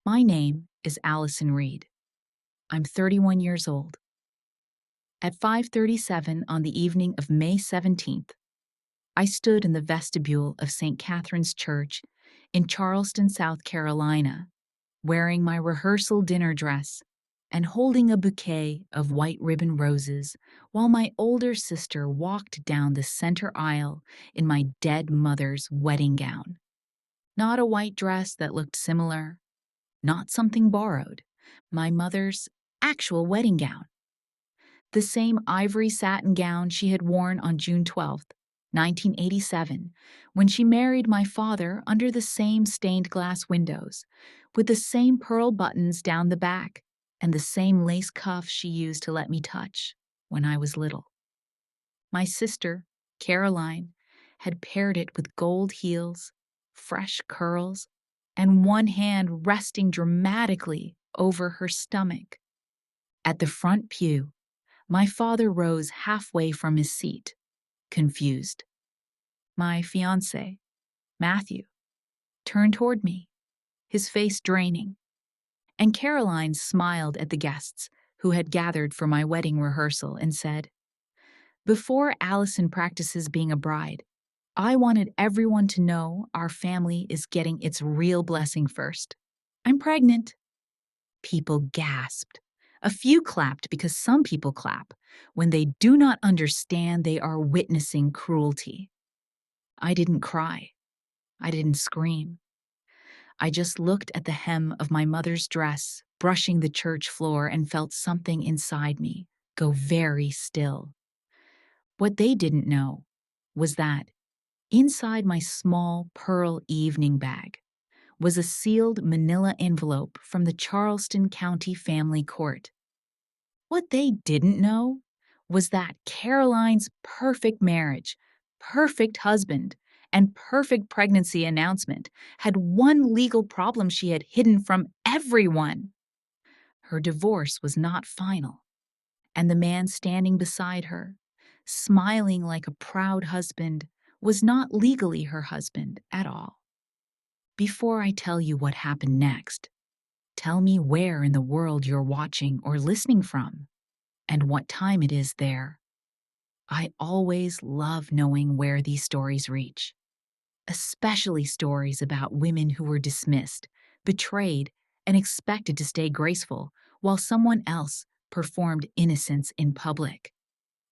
My name is Allison Reed. I'm 31 years old. At 5:37 on the evening of May 17th, I stood in the vestibule of St. Catherine's Church in Charleston, South Carolina, wearing my rehearsal dinner dress and holding a bouquet of white ribbon roses while my older sister walked down the center aisle in my dead mother's wedding gown. Not a white dress that looked similar, not something borrowed, my mother's actual wedding gown. The same ivory satin gown she had worn on June 12th, 1987, when she married my father under the same stained glass windows, with the same pearl buttons down the back and the same lace cuffs she used to let me touch when I was little. My sister, Caroline, had paired it with gold heels, fresh curls, and one hand resting dramatically over her stomach. At the front pew, my father rose halfway from his seat, confused. My fiancé, Matthew, turned toward me, his face draining, and Caroline smiled at the guests who had gathered for my wedding rehearsal and said, "Before Allison practices being a bride, I wanted everyone to know our family is getting its real blessing first. I'm pregnant." People gasped. A few clapped because some people clap when they do not understand they are witnessing cruelty. I didn't cry. I didn't scream. I just looked at the hem of my mother's dress, brushing the church floor, and felt something inside me go very still. What they didn't know was that inside my small pearl evening bag was a sealed manila envelope from the Charleston County Family Court. What they didn't know was that Caroline's perfect marriage, perfect husband, and perfect pregnancy announcement had one legal problem she had hidden from everyone. Her divorce was not final, and the man standing beside her, smiling like a proud husband, was not legally her husband at all. Before I tell you what happened next, tell me where in the world you're watching or listening from, and what time it is there. I always love knowing where these stories reach, especially stories about women who were dismissed, betrayed, and expected to stay graceful while someone else performed innocence in public.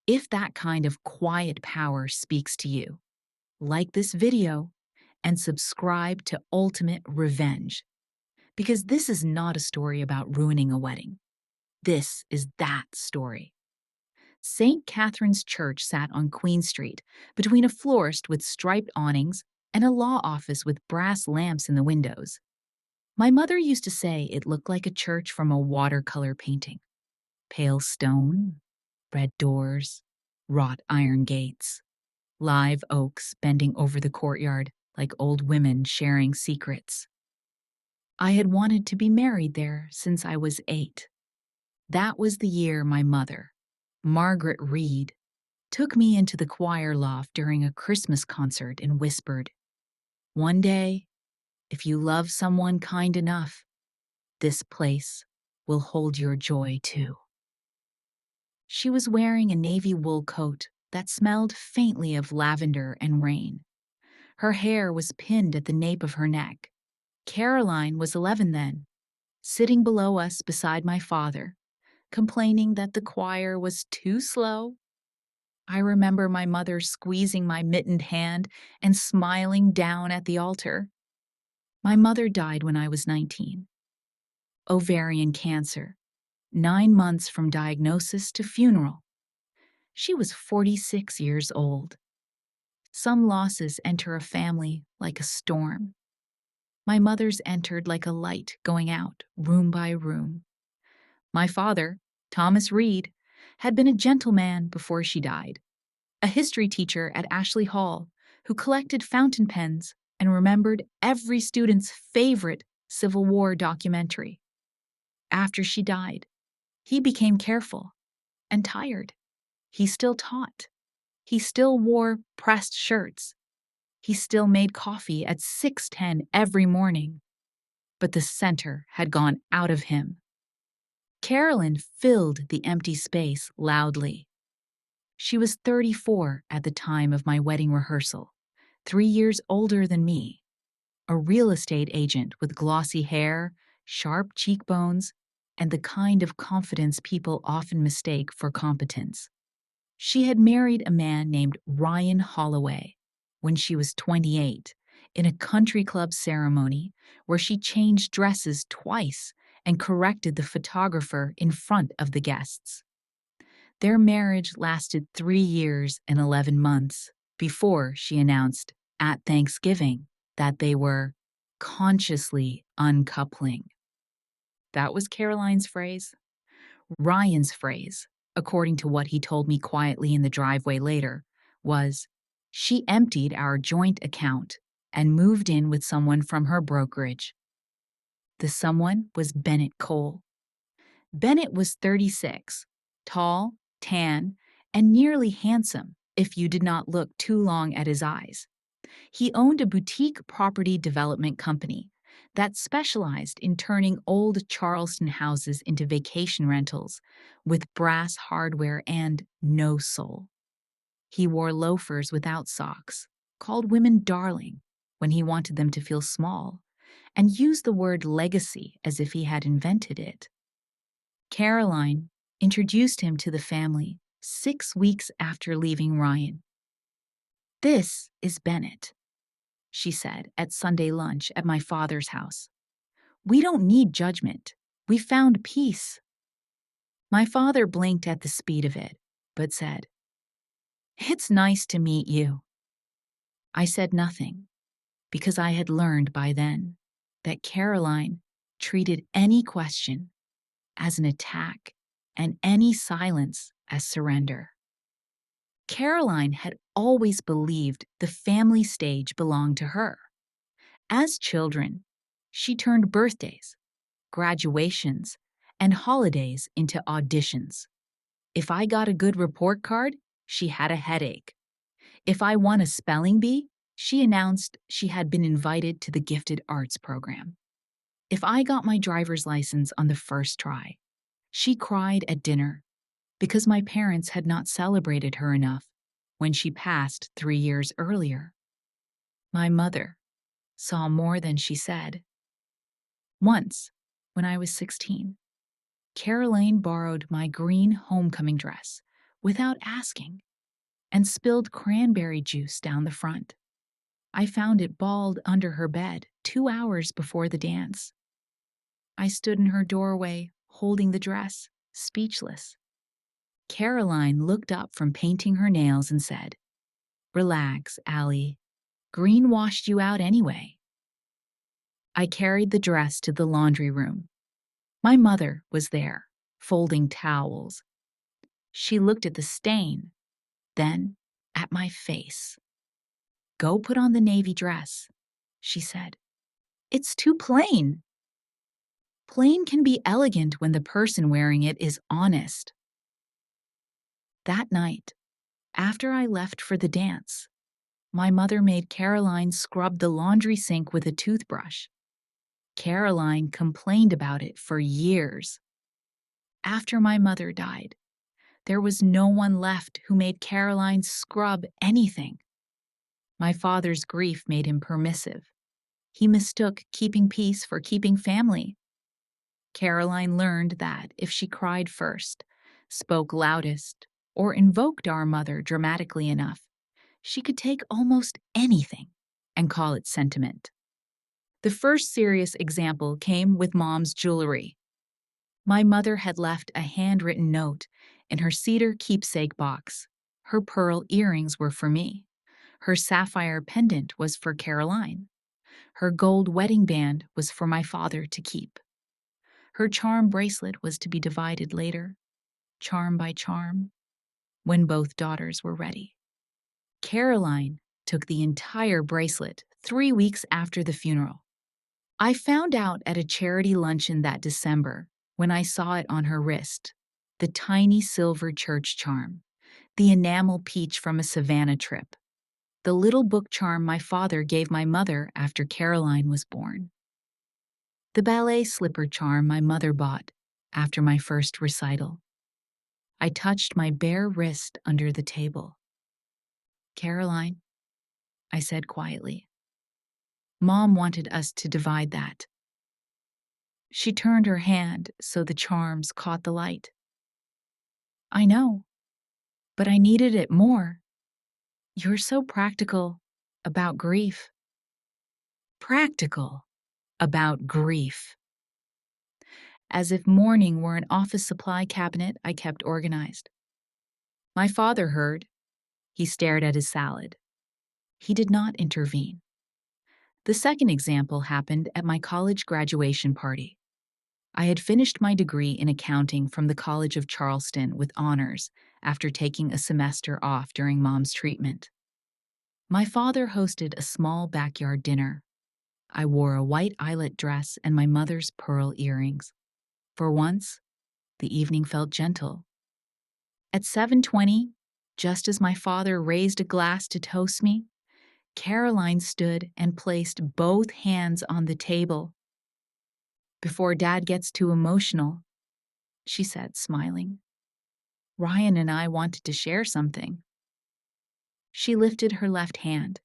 If that kind of quiet power speaks to you, like this video and subscribe to Ultimate Revenge, because this is not a story about ruining a wedding. This is that story. St. Catherine's Church sat on Queen Street between a florist with striped awnings and a law office with brass lamps in the windows. My mother used to say it looked like a church from a watercolor painting. Pale stone, red doors, wrought iron gates, live oaks bending over the courtyard like old women sharing secrets. I had wanted to be married there since I was 8. That was the year my mother, Margaret Reed, took me into the choir loft during a Christmas concert and whispered, "One day, if you love someone kind enough, this place will hold your joy too." She was wearing a navy wool coat that smelled faintly of lavender and rain. Her hair was pinned at the nape of her neck. Caroline was 11 then, sitting below us beside my father, complaining that the choir was too slow. I remember my mother squeezing my mittened hand and smiling down at the altar. My mother died when I was 19. Ovarian cancer, 9 months from diagnosis to funeral. She was 46 years old. Some losses enter a family like a storm. My mother's entered like a light going out, room by room. My father, Thomas Reed, had been a gentleman before she died, a history teacher at Ashley Hall who collected fountain pens and remembered every student's favorite Civil War documentary. After she died, he became careful and tired. He still taught. He still wore pressed shirts. He still made coffee at 6:10 every morning. but the center had gone out of him. Carolyn filled the empty space loudly. She was 34 at the time of my wedding rehearsal, 3 years older than me, a real estate agent with glossy hair, sharp cheekbones, and the kind of confidence people often mistake for competence. She had married a man named Ryan Holloway when she was 28 in a country club ceremony where she changed dresses twice and corrected the photographer in front of the guests. Their marriage lasted 3 years and 11 months before she announced at Thanksgiving that they were consciously uncoupling. That was Caroline's phrase. Ryan's phrase, according to what he told me quietly in the driveway later, was, "She emptied our joint account and moved in with someone from her brokerage." The someone was Bennett Cole. Bennett was 36, tall, tan, and nearly handsome if you did not look too long at his eyes. He owned a boutique property development company that specialized in turning old Charleston houses into vacation rentals with brass hardware and no soul. He wore loafers without socks, called women darling when he wanted them to feel small, and used the word legacy as if he had invented it. Caroline introduced him to the family 6 weeks after leaving Ryan. "This is Bennett," she said at Sunday lunch at my father's house. "We don't need judgment. We found peace." My father blinked at the speed of it, but said, "It's nice to meet you." I said nothing, because I had learned by then that Caroline treated any question as an attack and any silence as surrender. Caroline had always believed the family stage belonged to her. As children, she turned birthdays, graduations, and holidays into auditions. If I got a good report card, she had a headache. If I won a spelling bee, she announced she had been invited to the gifted arts program. If I got my driver's license on the first try, she cried at dinner because my parents had not celebrated her enough when she passed 3 years earlier. My mother saw more than she said. Once, when I was 16, Caroline borrowed my green homecoming dress without asking and spilled cranberry juice down the front. I found it balled under her bed 2 hours before the dance. I stood in her doorway, holding the dress, speechless. Caroline looked up from painting her nails and said, "Relax, Allie. Green washed you out anyway." I carried the dress to the laundry room. My mother was there, folding towels. She looked at the stain, then at my face. "Go put on the navy dress," she said. "It's too plain." Plain can be elegant when the person wearing it is honest. That night, after I left for the dance, my mother made Caroline scrub the laundry sink with a toothbrush. Caroline complained about it for years. After my mother died, there was no one left who made Caroline scrub anything. My father's grief made him permissive. He mistook keeping peace for keeping family. Caroline learned that if she cried first, spoke loudest, or invoked our mother dramatically enough, she could take almost anything and call it sentiment. The first serious example came with Mom's jewelry. My mother had left a handwritten note in her cedar keepsake box. Her pearl earrings were for me. Her sapphire pendant was for Caroline. Her gold wedding band was for my father to keep. Her charm bracelet was to be divided later, charm by charm, when both daughters were ready. Caroline took the entire bracelet 3 weeks after the funeral. I found out at a charity luncheon that December when I saw it on her wrist, the tiny silver church charm, the enamel peach from a Savannah trip, the little book charm my father gave my mother after Caroline was born. The ballet slipper charm my mother bought after my first recital. I touched my bare wrist under the table. Caroline, I said quietly. Mom wanted us to divide that. She turned her hand so the charms caught the light. I know, but I needed it more. You're so practical about grief. Practical about grief. As if mourning were an office supply cabinet I kept organized. My father heard. He stared at his salad. He did not intervene. The second example happened at my college graduation party. I had finished my degree in accounting from the College of Charleston with honors after taking a semester off during Mom's treatment. My father hosted a small backyard dinner. I wore a white eyelet dress and my mother's pearl earrings. For once, the evening felt gentle. At 7:20, just as my father raised a glass to toast me, Caroline stood and placed both hands on the table. Before Dad gets too emotional, she said, smiling, Ryan and I wanted to share something. She lifted her left hand.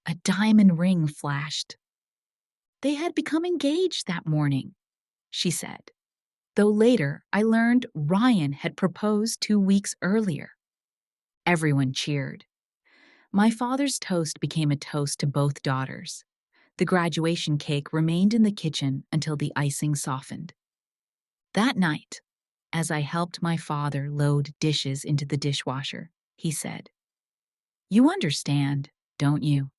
A diamond ring flashed. They had become engaged that morning, she said, though later I learned Ryan had proposed 2 weeks earlier. Everyone cheered. My father's toast became a toast to both daughters. The graduation cake remained in the kitchen until the icing softened. That night, as I helped my father load dishes into the dishwasher, he said, You understand, don't you?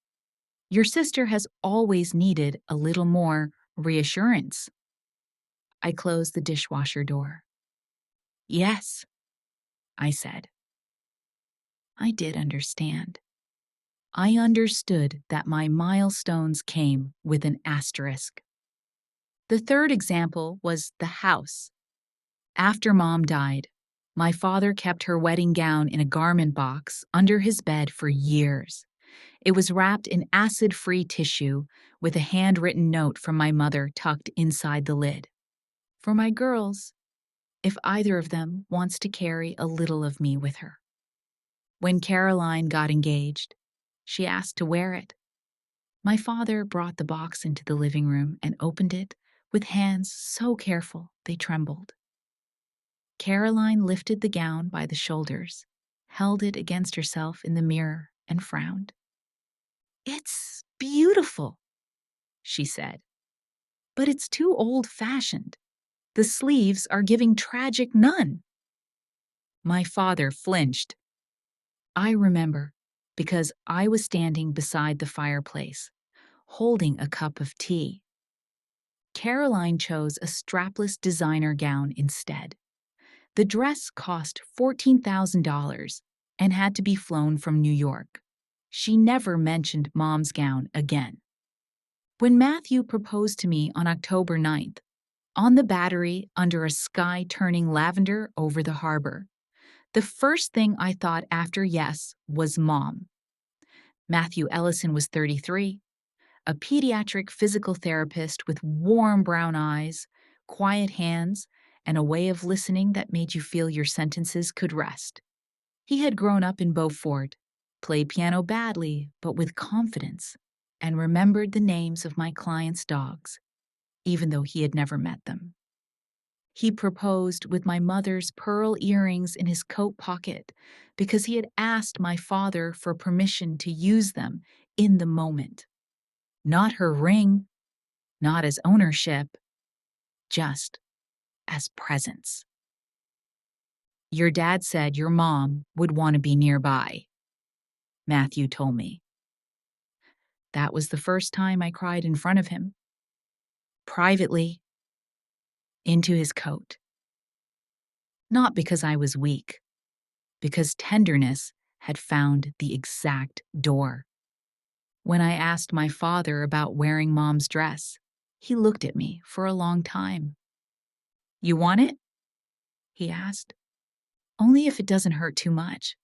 Your sister has always needed a little more reassurance. I closed the dishwasher door. Yes, I said. I did understand. I understood that my milestones came with an asterisk. The third example was the house. After Mom died, my father kept her wedding gown in a garment box under his bed for years. It was wrapped in acid-free tissue with a handwritten note from my mother tucked inside the lid. For my girls, if either of them wants to carry a little of me with her. When Caroline got engaged, she asked to wear it. My father brought the box into the living room and opened it with hands so careful they trembled. Caroline lifted the gown by the shoulders, held it against herself in the mirror, and frowned. It's beautiful, she said, but it's too old-fashioned. The sleeves are giving tragic nun. My father flinched. I remember because I was standing beside the fireplace, holding a cup of tea. Caroline chose a strapless designer gown instead. The dress cost $14,000 and had to be flown from New York. She never mentioned Mom's gown again. When Matthew proposed to me on October 9th, on the Battery under a sky turning lavender over the harbor, the first thing I thought after yes was Mom. Matthew Ellison was 33, a pediatric physical therapist with warm brown eyes, quiet hands, and a way of listening that made you feel your sentences could rest. He had grown up in Beaufort, played piano badly but with confidence, and remembered the names of my clients' dogs, even though he had never met them. He proposed with my mother's pearl earrings in his coat pocket because he had asked my father for permission to use them in the moment. Not her ring, not as ownership, just as presence. Your dad said your mom would want to be nearby, Matthew told me. That was the first time I cried in front of him. Privately, into his coat. Not because I was weak, because tenderness had found the exact door. When I asked my father about wearing Mom's dress, he looked at me for a long time. You want it? He asked. Only if it doesn't hurt too much.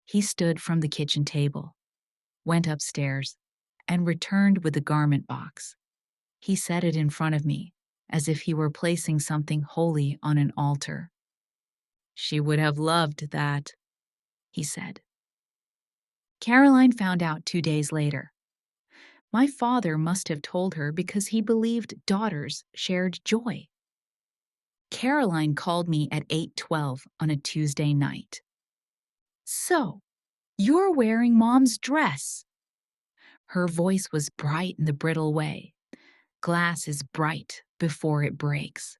He stood from the kitchen table, went upstairs, and returned with the garment box. He said it in front of me, as if he were placing something holy on an altar. "She would have loved that," he said. Caroline found out 2 days later. My father must have told her because he believed daughters shared joy. Caroline called me at 8:12 on a Tuesday night. "So, you're wearing Mom's dress." Her voice was bright in the brittle way. Glass is bright before it breaks.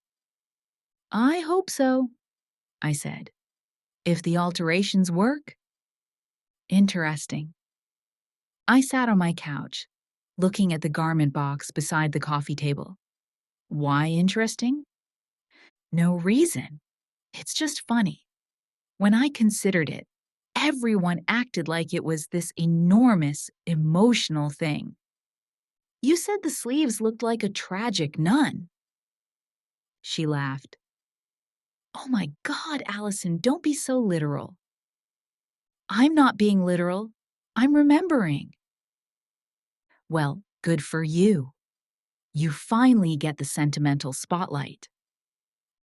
"I hope so," I said. "If the alterations work." Interesting. I sat on my couch, looking at the garment box beside the coffee table. Why interesting? No reason. It's just funny. When I considered it, everyone acted like it was this enormous, emotional thing. "You said the sleeves looked like a tragic nun." She laughed. "Oh my God, Allison, don't be so literal." "I'm not being literal. I'm remembering." "Well, good for you. You finally get the sentimental spotlight."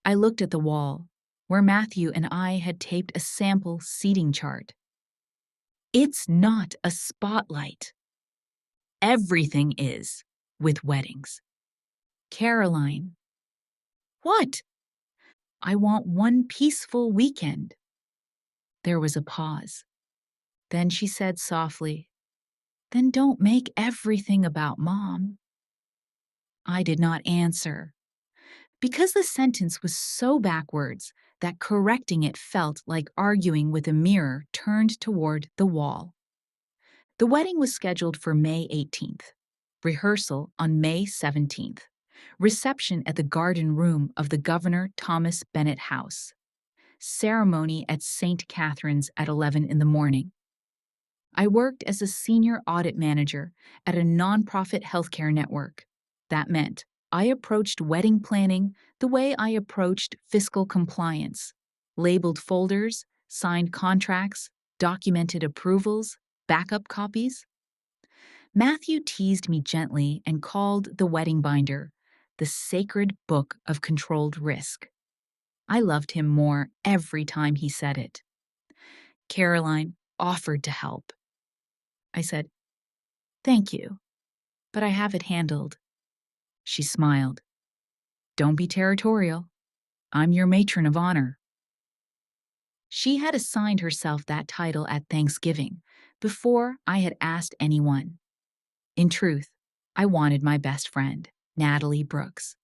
I looked at the wall, where Matthew and I had taped a sample seating chart. It's not a spotlight. Everything is, with weddings. Caroline. What? I want one peaceful weekend. There was a pause. Then she said softly, "Then don't make everything about Mom." I did not answer, because the sentence was so backwards that correcting it felt like arguing with a mirror turned toward the wall. The wedding was scheduled for May 18th, rehearsal on May 17th, reception at the garden room of the Governor Thomas Bennett House, ceremony at St. Catherine's at 11 in the morning. I worked as a senior audit manager at a nonprofit healthcare network. That meant I approached wedding planning the way I approached fiscal compliance, labeled folders, signed contracts, documented approvals, backup copies. Matthew teased me gently and called the wedding binder the sacred book of controlled risk. I loved him more every time he said it. Caroline offered to help. I said, "Thank you, but I have it handled." She smiled. "Don't be territorial. I'm your matron of honor." She had assigned herself that title at Thanksgiving before I had asked anyone. In truth, I wanted my best friend, Natalie Brooks.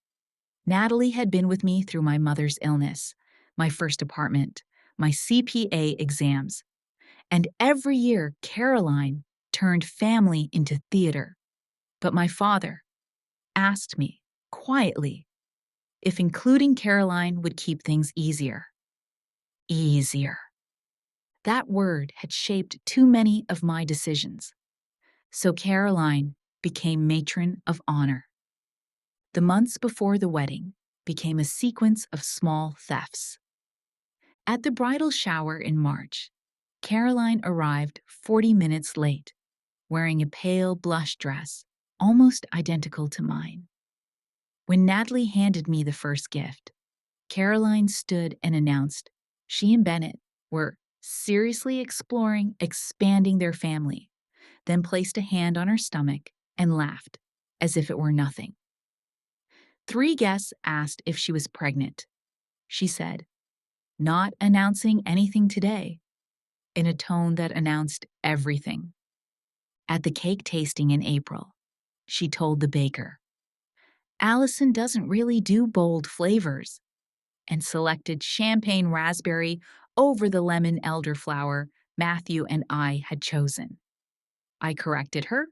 Natalie had been with me through my mother's illness, my first apartment, my CPA exams, and every year Caroline turned family into theater. But my father asked me, quietly, if including Caroline would keep things easier. Easier. That word had shaped too many of my decisions. So Caroline became matron of honor. The months before the wedding became a sequence of small thefts. At the bridal shower in March, Caroline arrived 40 minutes late, wearing a pale blush dress, almost identical to mine. When Natalie handed me the first gift, Caroline stood and announced she and Bennett were seriously exploring expanding their family, then placed a hand on her stomach and laughed, as if it were nothing. 3 guests asked if she was pregnant. She said, "Not announcing anything today," in a tone that announced everything. At the cake tasting in April, she told the baker, "Allison doesn't really do bold flavors," and selected champagne raspberry over the lemon elderflower Matthew and I had chosen. I corrected her.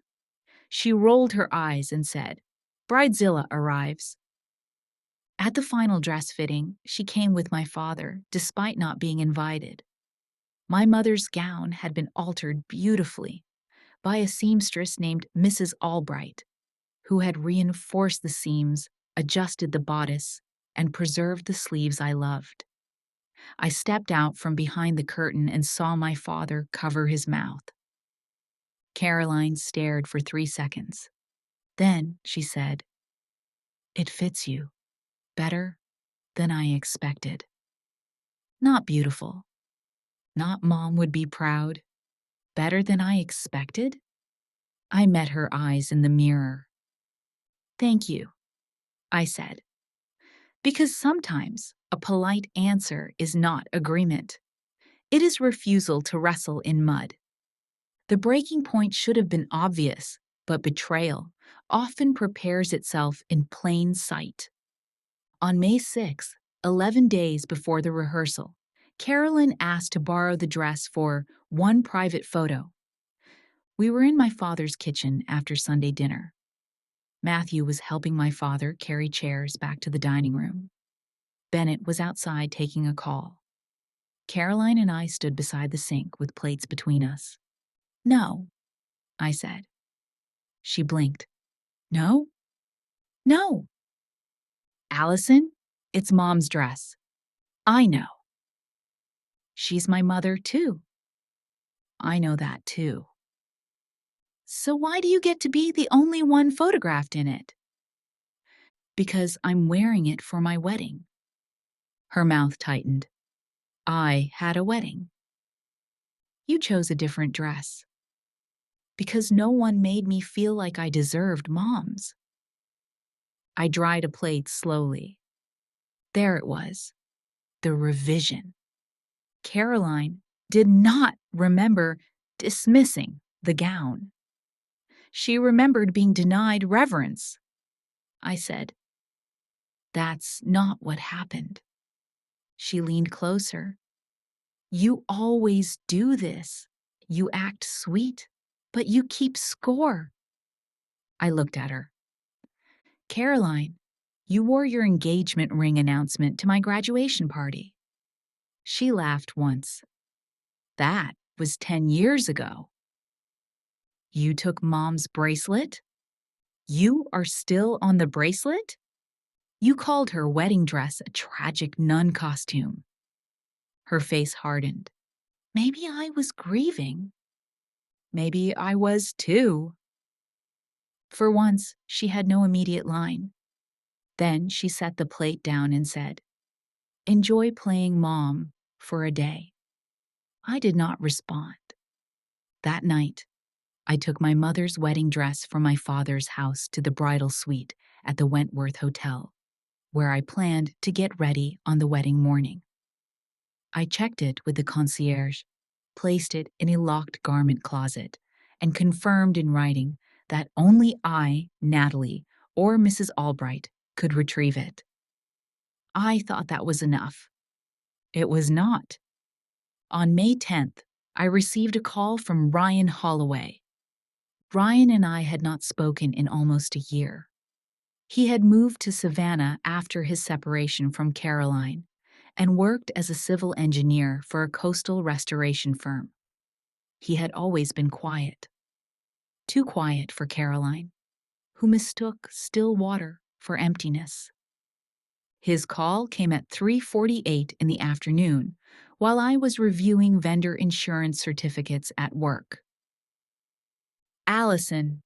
She rolled her eyes and said, "Bridezilla arrives." At the final dress fitting, she came with my father, despite not being invited. My mother's gown had been altered beautifully by a seamstress named Mrs. Albright, who had reinforced the seams, adjusted the bodice, and preserved the sleeves I loved. I stepped out from behind the curtain and saw my father cover his mouth. Caroline stared for 3 seconds. Then she said, It fits you better than I expected. Not beautiful. Not mom would be proud. Better than I expected? I met her eyes in the mirror. Thank you, I said. Because sometimes a polite answer is not agreement. It is refusal to wrestle in mud. The breaking point should have been obvious, but betrayal often prepares itself in plain sight. On May 6th, 11 days before the rehearsal, Carolyn asked to borrow the dress for one private photo. We were in my father's kitchen after Sunday dinner. Matthew was helping my father carry chairs back to the dining room. Bennett was outside taking a call. Caroline and I stood beside the sink with plates between us. No, I said. She blinked. No? No. Allison, it's Mom's dress. I know. She's my mother, too. I know that, too. So why do you get to be the only one photographed in it? Because I'm wearing it for my wedding. Her mouth tightened. I had a wedding. You chose a different dress. Because no one made me feel like I deserved Mom's. I dried a plate slowly. There it was. The revision. Caroline did not remember dismissing the gown. She remembered being denied reverence. I said, "That's not what happened." She leaned closer. "You always do this. You act sweet, but you keep score." I looked at her. "Caroline, you wore your engagement ring announcement to my graduation party." She laughed once. "That was 10 years ago." "You took Mom's bracelet? You are still on the bracelet?" "You called her wedding dress a tragic nun costume." Her face hardened. "Maybe I was grieving. Maybe I was too." For once, she had no immediate line. Then she set the plate down and said, "Enjoy playing Mom for a day." I did not respond. That night, I took my mother's wedding dress from my father's house to the bridal suite at the Wentworth Hotel, where I planned to get ready on the wedding morning. I checked it with the concierge, placed it in a locked garment closet, and confirmed in writing that only I, Natalie, or Mrs. Albright could retrieve it. I thought that was enough. It was not. On May 10th, I received a call from Ryan Holloway. Ryan and I had not spoken in almost a year. He had moved to Savannah after his separation from Caroline and worked as a civil engineer for a coastal restoration firm. He had always been quiet. Too quiet for Caroline, who mistook still water for emptiness. His call came at 3:48 in the afternoon while I was reviewing vendor insurance certificates at work. "Allison,"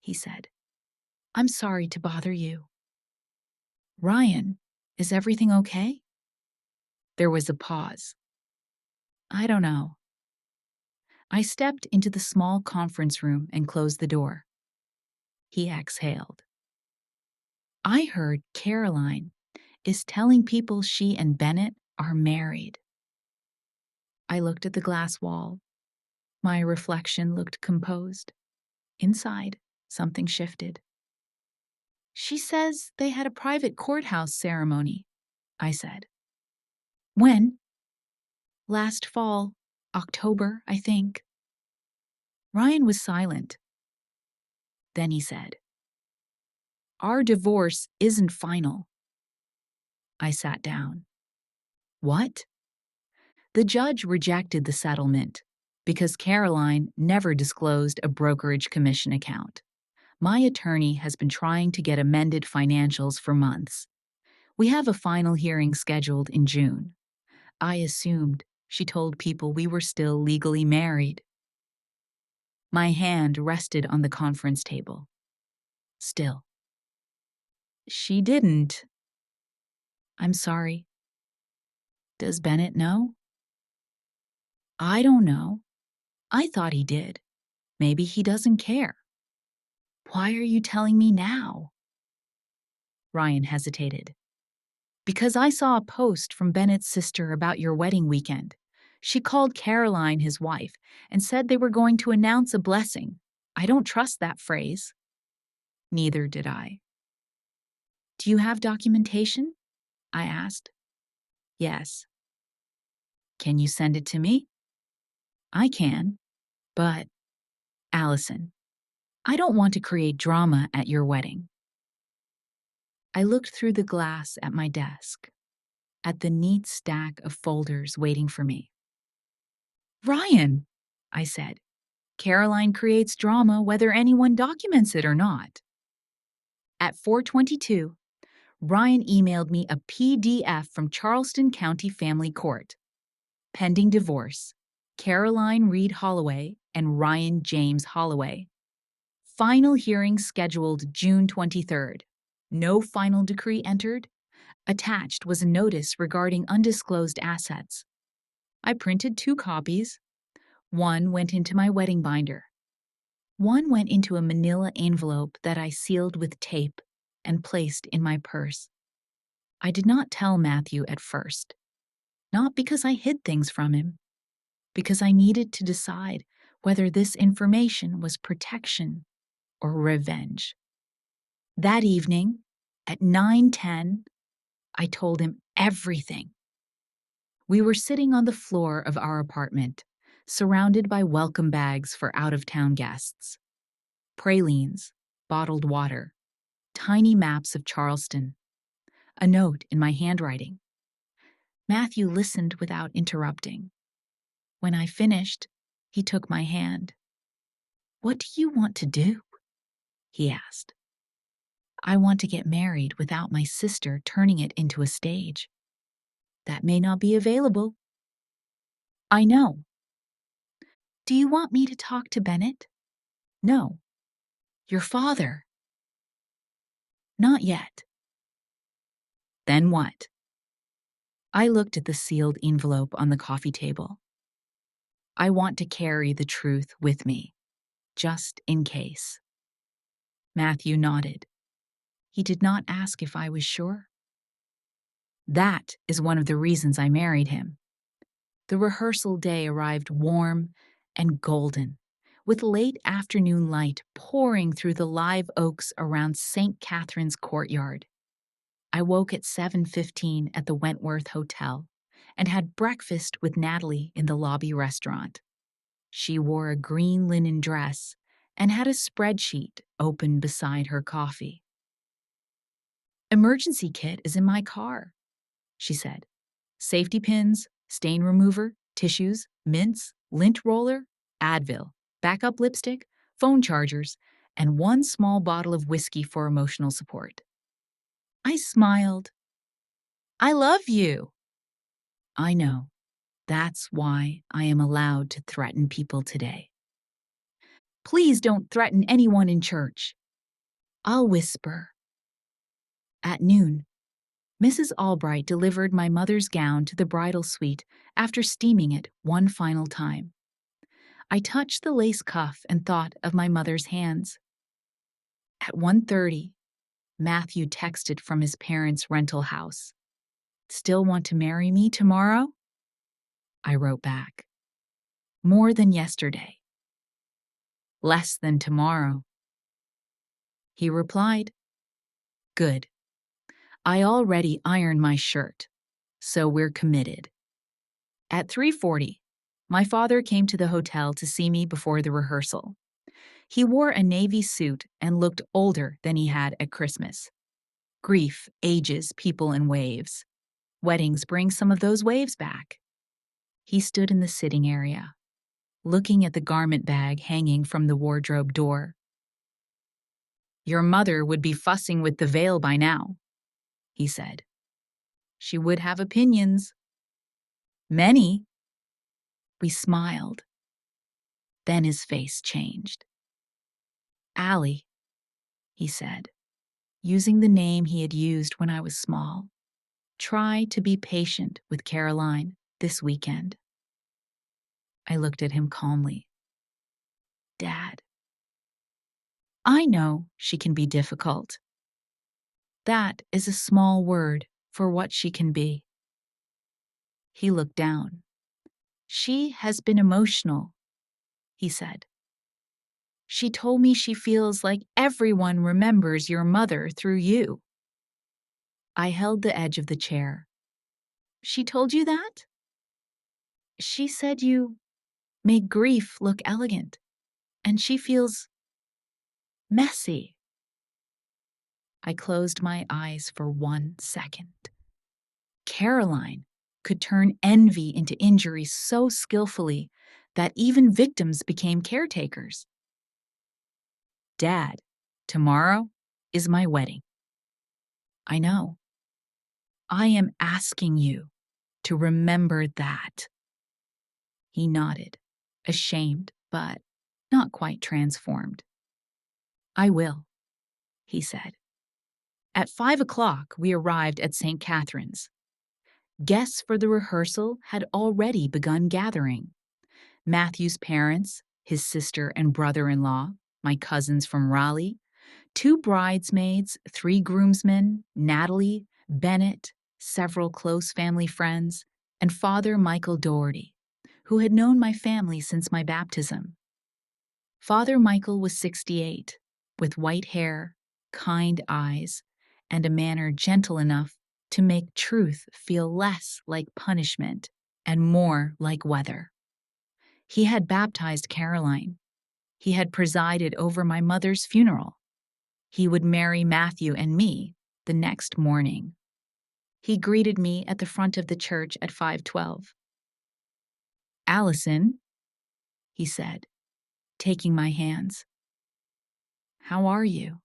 he said, "I'm sorry to bother you." "Ryan, is everything okay?" There was a pause. "I don't know." I stepped into the small conference room and closed the door. He exhaled. "I heard Caroline is telling people she and Bennett are married." I looked at the glass wall. My reflection looked composed. Inside, something shifted. "She says they had a private courthouse ceremony," I said. "When?" "Last fall, October, I think." Ryan was silent. Then he said, "Our divorce isn't final." I sat down. "What?" "The judge rejected the settlement because Caroline never disclosed a brokerage commission account. My attorney has been trying to get amended financials for months. We have a final hearing scheduled in June. I assumed she told people we were still legally married." My hand rested on the conference table. Still. She didn't. I'm sorry. Does Bennett know? I don't know. I thought he did. Maybe he doesn't care. Why are you telling me now? Ryan hesitated. Because I saw a post from Bennett's sister about your wedding weekend. She called Caroline his wife and said they were going to announce a blessing. I don't trust that phrase. Neither did I. Do you have documentation? I asked. Yes. Can you send it to me? I can, but, Allison, I don't want to create drama at your wedding. I looked through the glass at my desk, at the neat stack of folders waiting for me. Ryan, I said, Caroline creates drama whether anyone documents it or not. At 4:22, Ryan emailed me a PDF from Charleston County Family Court. Pending divorce, Caroline Reed Holloway and Ryan James Holloway. Final hearing scheduled June 23rd. No final decree entered. Attached was a notice regarding undisclosed assets. I printed 2 copies. One went into my wedding binder. One went into a manila envelope that I sealed with tape and placed in my purse. I did not tell Matthew at first. Not because I hid things from him, because I needed to decide whether this information was protection or revenge. That evening, at 9:10, I told him everything. We were sitting on the floor of our apartment, surrounded by welcome bags for out-of-town guests. Pralines, bottled water, tiny maps of Charleston, a note in my handwriting. Matthew listened without interrupting. When I finished, he took my hand. "What do you want to do?" he asked. "I want to get married without my sister turning it into a stage. That may not be available." "I know." "Do you want me to talk to Bennett?" "No." "Your father?" "Not yet." "Then what?" I looked at the sealed envelope on the coffee table. "I want to carry the truth with me, just in case." Matthew nodded. He did not ask if I was sure. That is one of the reasons I married him. The rehearsal day arrived warm and golden, with late afternoon light pouring through the live oaks around St. Catherine's courtyard. I woke at 7:15 at the Wentworth Hotel and had breakfast with Natalie in the lobby restaurant. She wore a green linen dress and had a spreadsheet open beside her coffee. "Emergency kit is in my car," she said. "Safety pins, stain remover, tissues, mints, lint roller, Advil, backup lipstick, phone chargers, and 1 small bottle of whiskey for emotional support." I smiled. "I love you." "I know. That's why I am allowed to threaten people today." "Please don't threaten anyone in church." "I'll whisper." At noon, Mrs. Albright delivered my mother's gown to the bridal suite after steaming it one final time. I touched the lace cuff and thought of my mother's hands. At 1:30, Matthew texted from his parents' rental house. "Still want to marry me tomorrow?" I wrote back. "More than yesterday." "Less than tomorrow." He replied, "Good. I already ironed my shirt, so we're committed." At 3:40, my father came to the hotel to see me before the rehearsal. He wore a navy suit and looked older than he had at Christmas. Grief ages people in waves. Weddings bring some of those waves back. He stood in the sitting area, looking at the garment bag hanging from the wardrobe door. "Your mother would be fussing with the veil by now," he said. "She would have opinions." "Many." We smiled. Then his face changed. "Allie," he said, using the name he had used when I was small. Try to be patient with Caroline this weekend. I looked at him calmly. Dad, I know she can be difficult. That is a small word for what she can be. He looked down. She has been emotional, he said. She told me she feels like everyone remembers your mother through you. I held the edge of the chair. She told you that? She said you make grief look elegant, and she feels messy. I closed my eyes for 1 second. Caroline could turn envy into injury so skillfully that even victims became caretakers. Dad, tomorrow is my wedding. I know. I am asking you to remember that. He nodded, ashamed, but not quite transformed. I will, he said. At 5 o'clock, we arrived at St. Catherine's. Guests for the rehearsal had already begun gathering. Matthew's parents, his sister and brother-in-law, my cousins from Raleigh, 2 bridesmaids, 3 groomsmen, Natalie, Bennett, several close family friends, and Father Michael Doherty, who had known my family since my baptism. Father Michael was 68, with white hair, kind eyes, and a manner gentle enough to make truth feel less like punishment and more like weather. He had baptized Caroline. He had presided over my mother's funeral. He would marry Matthew and me the next morning. He greeted me at the front of the church at 5:12. Allison, he said, taking my hands. How are you?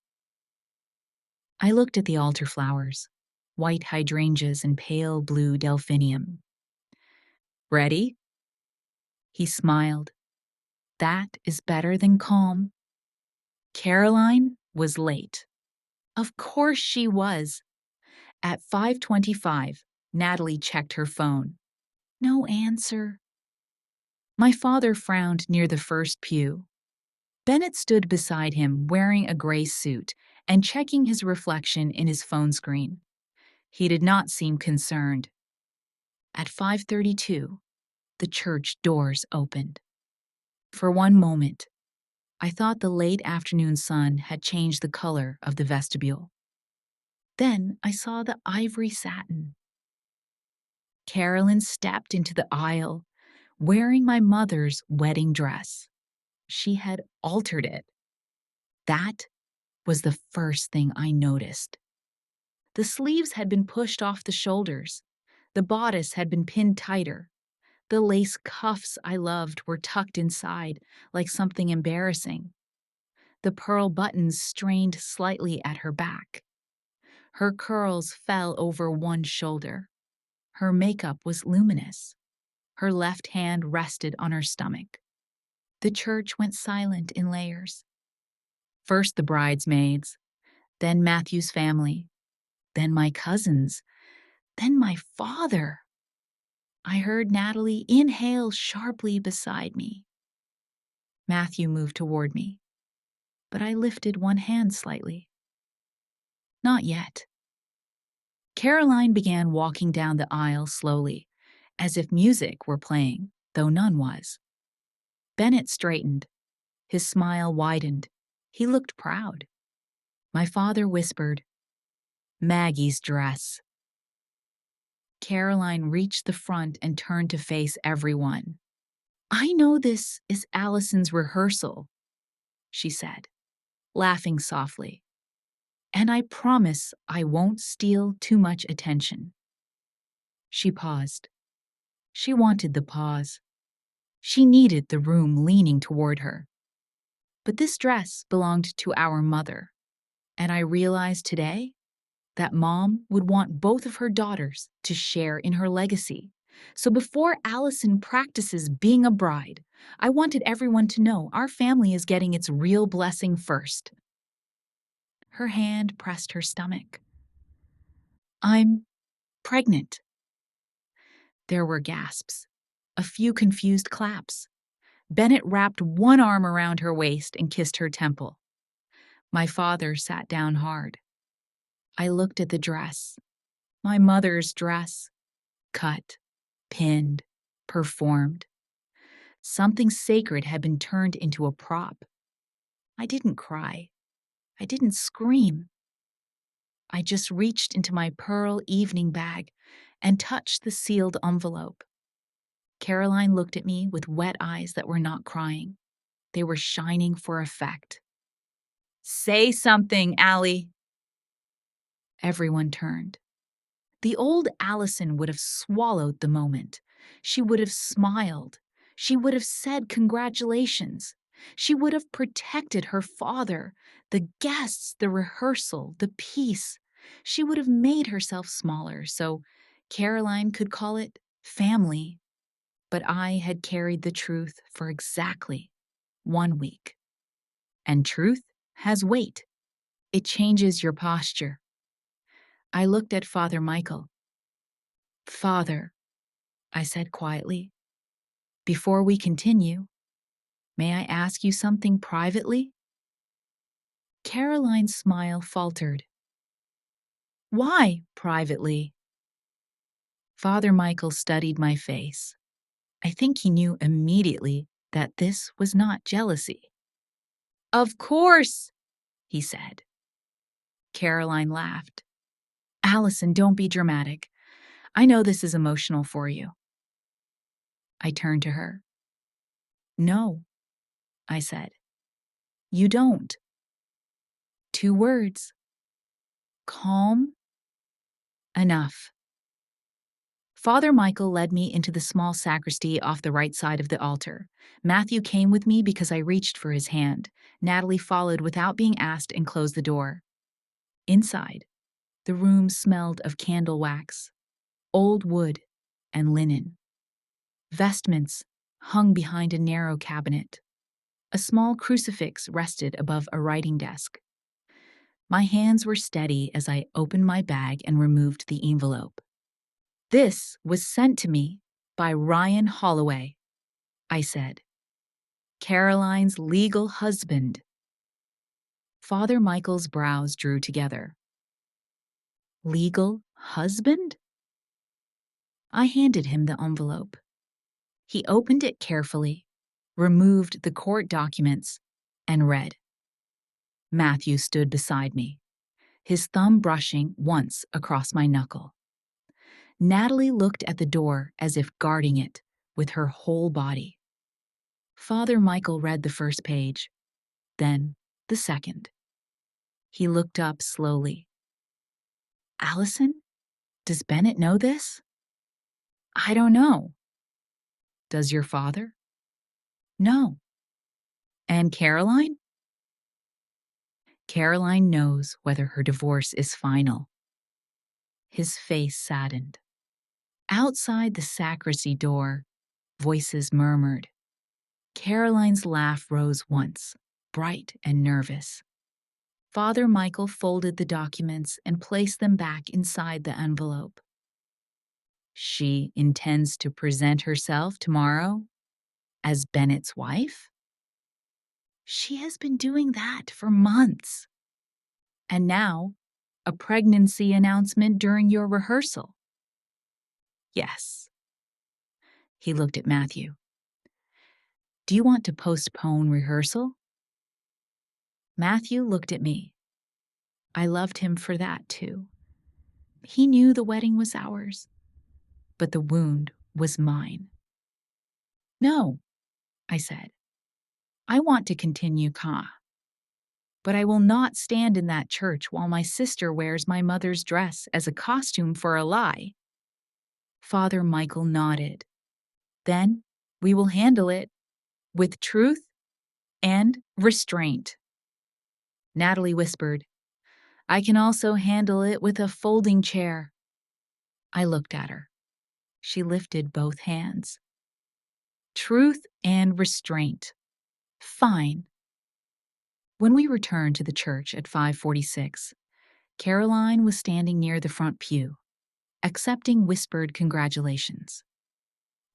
I looked at the altar flowers, white hydrangeas and pale blue delphinium. Ready? He smiled. That is better than calm. Caroline was late. Of course she was. At 5:25, Natalie checked her phone. No answer. My father frowned near the first pew. Bennett stood beside him wearing a gray suit and checking his reflection in his phone screen. He did not seem concerned. At 5:32, the church doors opened. For one moment, I thought the late afternoon sun had changed the color of the vestibule. Then I saw the ivory satin. Carolyn stepped into the aisle, wearing my mother's wedding dress. She had altered it. That was the first thing I noticed. The sleeves had been pushed off the shoulders. The bodice had been pinned tighter. The lace cuffs I loved were tucked inside like something embarrassing. The pearl buttons strained slightly at her back. Her curls fell over one shoulder. Her makeup was luminous. Her left hand rested on her stomach. The church went silent in layers. First the bridesmaids, then Matthew's family, then my cousins, then my father. I heard Natalie inhale sharply beside me. Matthew moved toward me, but I lifted one hand slightly. Not yet. Caroline began walking down the aisle slowly, as if music were playing, though none was. Bennett straightened. His smile widened. He looked proud. My father whispered, Maggie's dress. Caroline reached the front and turned to face everyone. I know this is Allison's rehearsal, she said, laughing softly. And I promise I won't steal too much attention. She paused. She wanted the pause. She needed the room leaning toward her. But this dress belonged to our mother, and I realized today that Mom would want both of her daughters to share in her legacy. So before Allison practices being a bride, I wanted everyone to know our family is getting its real blessing first. Her hand pressed her stomach. I'm pregnant. There were gasps, a few confused claps. Bennett wrapped one arm around her waist and kissed her temple. My father sat down hard. I looked at the dress. My mother's dress. Cut, pinned, performed. Something sacred had been turned into a prop. I didn't cry. I didn't scream. I just reached into my pearl evening bag and touched the sealed envelope. Caroline looked at me with wet eyes that were not crying. They were shining for effect. Say something, Allie. Everyone turned. The old Allison would have swallowed the moment. She would have smiled. She would have said congratulations. She would have protected her father, the guests, the rehearsal, the piece. She would have made herself smaller so Caroline could call it family. But I had carried the truth for exactly 1 week. And truth has weight. It changes your posture. I looked at Father Michael. Father, I said quietly, before we continue, may I ask you something privately? Caroline's smile faltered. Why privately? Father Michael studied my face. I think he knew immediately that this was not jealousy. Of course, he said. Caroline laughed. Allison, don't be dramatic. I know this is emotional for you. I turned to her. No, I said. You don't. 2 words. Calm. Enough. Father Michael led me into the small sacristy off the right side of the altar. Matthew came with me because I reached for his hand. Natalie followed without being asked and closed the door. Inside, the room smelled of candle wax, old wood, and linen. Vestments hung behind a narrow cabinet. A small crucifix rested above a writing desk. My hands were steady as I opened my bag and removed the envelope. This was sent to me by Ryan Holloway, I said. Caroline's legal husband. Father Michael's brows drew together. Legal husband? I handed him the envelope. He opened it carefully, removed the court documents, and read. Matthew stood beside me, his thumb brushing once across my knuckle. Natalie looked at the door as if guarding it with her whole body. Father Michael read the first page, then the second. He looked up slowly. Allison? Does Bennett know this? I don't know. Does your father? No. And Caroline? Caroline knows whether her divorce is final. His face saddened. Outside the sacristy door, voices murmured. Caroline's laugh rose once, bright and nervous. Father Michael folded the documents and placed them back inside the envelope. She intends to present herself tomorrow as Bennett's wife? She has been doing that for months. And now, a pregnancy announcement during your rehearsal. Yes. He looked at Matthew. Do you want to postpone rehearsal? Matthew looked at me. I loved him for that, too. He knew the wedding was ours, but the wound was mine. No, I said. I want to continue Ka. But I will not stand in that church while my sister wears my mother's dress as a costume for a lie. Father Michael nodded. Then we will handle it with truth and restraint. Natalie whispered, I can also handle it with a folding chair. I looked at her. She lifted both hands. Truth and restraint. Fine. When we returned to the church at 5:46, Caroline was standing near the front pew, accepting whispered congratulations.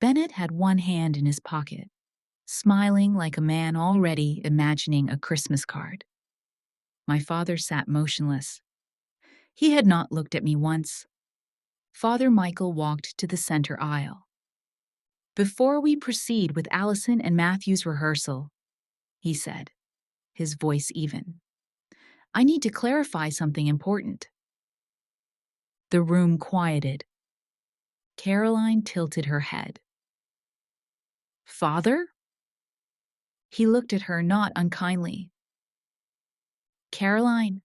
Bennett had one hand in his pocket, smiling like a man already imagining a Christmas card. My father sat motionless. He had not looked at me once. Father Michael walked to the center aisle. "Before we proceed with Allison and Matthew's rehearsal," he said, his voice even, "I need to clarify something important." The room quieted. Caroline tilted her head. "Father?" He looked at her not unkindly. "Caroline,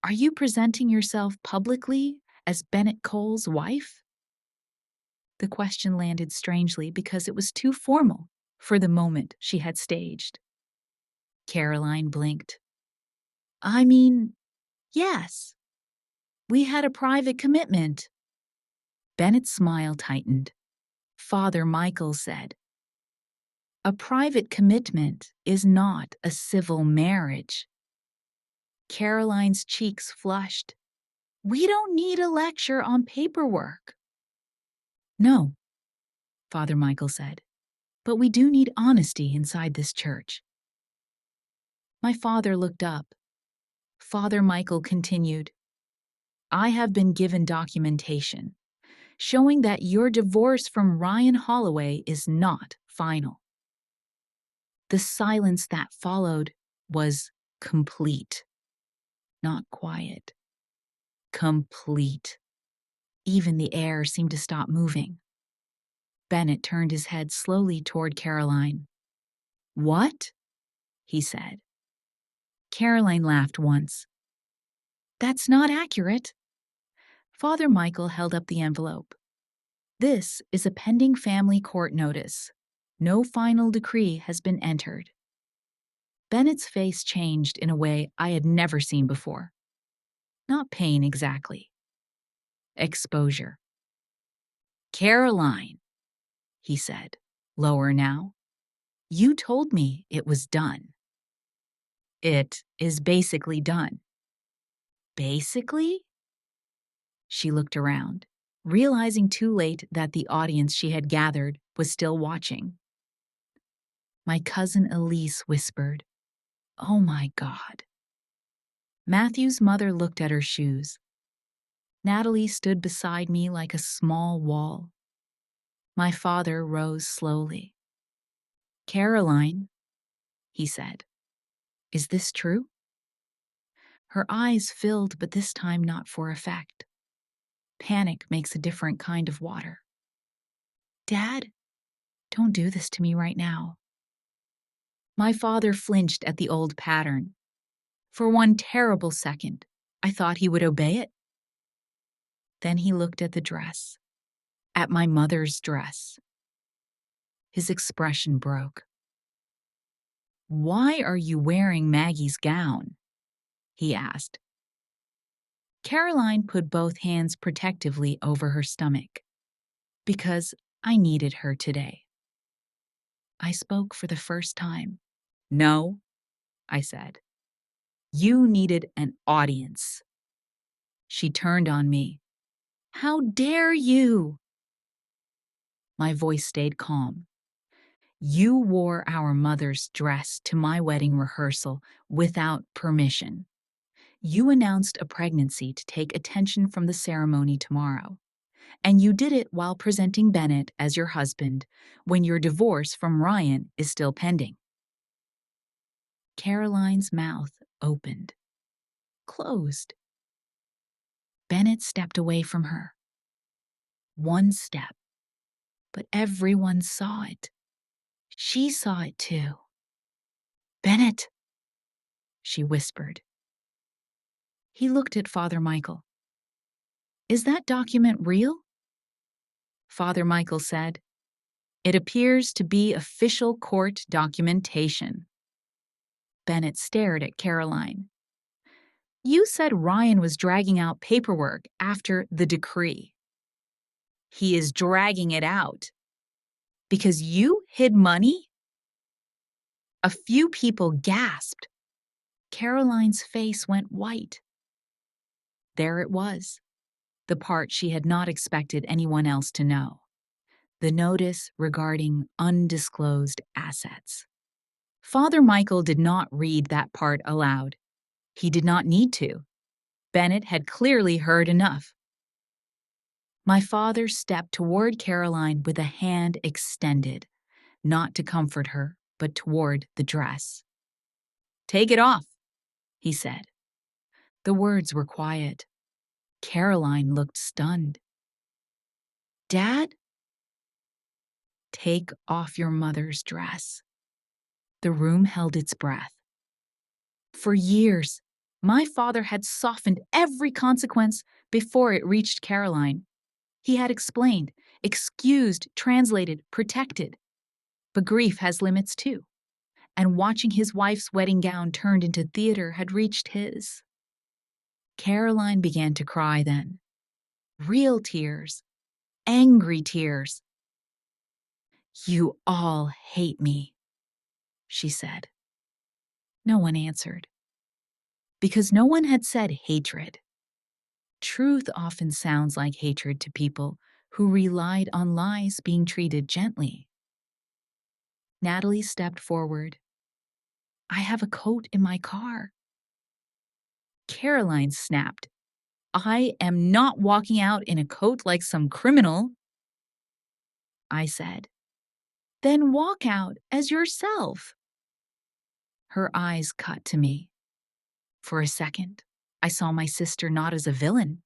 are you presenting yourself publicly as Bennett Cole's wife?" The question landed strangely because it was too formal for the moment she had staged. Caroline blinked. "I mean, yes. We had a private commitment." Bennett's smile tightened. Father Michael said, "A private commitment is not a civil marriage." Caroline's cheeks flushed. "We don't need a lecture on paperwork." "No," Father Michael said, "but we do need honesty inside this church." My father looked up. Father Michael continued, "I have been given documentation showing that your divorce from Ryan Holloway is not final." The silence that followed was complete. Not quiet. Complete. Even the air seemed to stop moving. Bennett turned his head slowly toward Caroline. "What?" he said. Caroline laughed once. "That's not accurate." Father Michael held up the envelope. "This is a pending family court notice. No final decree has been entered." Bennett's face changed in a way I had never seen before. Not pain exactly. Exposure. "Caroline," he said, lower now, "you told me it was done." "It is basically done." "Basically?" She looked around, realizing too late that the audience she had gathered was still watching. My cousin Elise whispered, "Oh my God." Matthew's mother looked at her shoes. Natalie stood beside me like a small wall. My father rose slowly. "Caroline," he said, "is this true?" Her eyes filled, but this time not for effect. Panic makes a different kind of water. "Dad, don't do this to me right now." My father flinched at the old pattern. For one terrible second, I thought he would obey it. Then he looked at the dress, at my mother's dress. His expression broke. "Why are you wearing Maggie's gown?" he asked. Caroline put both hands protectively over her stomach. "Because I needed her today." I spoke for the first time. "No," I said. "You needed an audience." She turned on me. "How dare you?" My voice stayed calm. "You wore our mother's dress to my wedding rehearsal without permission. You announced a pregnancy to take attention from the ceremony tomorrow. And you did it while presenting Bennett as your husband when your divorce from Ryan is still pending." Caroline's mouth opened, closed. Bennett stepped away from her. One step. But everyone saw it. She saw it too. "Bennett," she whispered. He looked at Father Michael. "Is that document real?" Father Michael said, "It appears to be official court documentation." Bennett stared at Caroline. "You said Ryan was dragging out paperwork after the decree." "He is dragging it out. Because you hid money?" A few people gasped. Caroline's face went white. There it was, the part she had not expected anyone else to know. The notice regarding undisclosed assets. Father Michael did not read that part aloud. He did not need to. Bennett had clearly heard enough. My father stepped toward Caroline with a hand extended, not to comfort her, but toward the dress. "Take it off," he said. The words were quiet. Caroline looked stunned. "Dad?" "Take off your mother's dress." The room held its breath. For years, my father had softened every consequence before it reached Caroline. He had explained, excused, translated, protected. But grief has limits too, and watching his wife's wedding gown turned into theater had reached his. Caroline began to cry then. Real tears, angry tears. "You all hate me," she said. No one answered. Because no one had said hatred. Truth often sounds like hatred to people who relied on lies being treated gently. Natalie stepped forward. "I have a coat in my car." Caroline snapped. "I am not walking out in a coat like some criminal." I said, "Then walk out as yourself." Her eyes cut to me. For a second, I saw my sister not as a villain,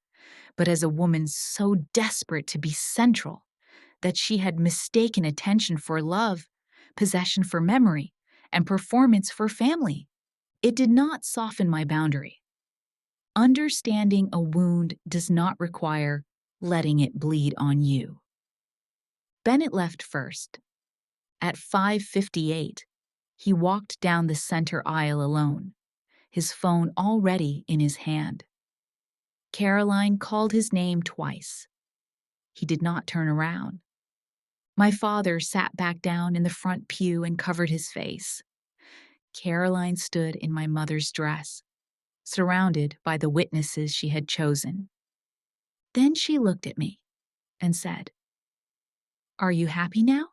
but as a woman so desperate to be central that she had mistaken attention for love, possession for memory, and performance for family. It did not soften my boundary. Understanding a wound does not require letting it bleed on you. Bennett left first. At 5:58, he walked down the center aisle alone, his phone already in his hand. Caroline called his name twice. He did not turn around. My father sat back down in the front pew and covered his face. Caroline stood in my mother's dress, surrounded by the witnesses she had chosen. Then she looked at me and said, "Are you happy now?"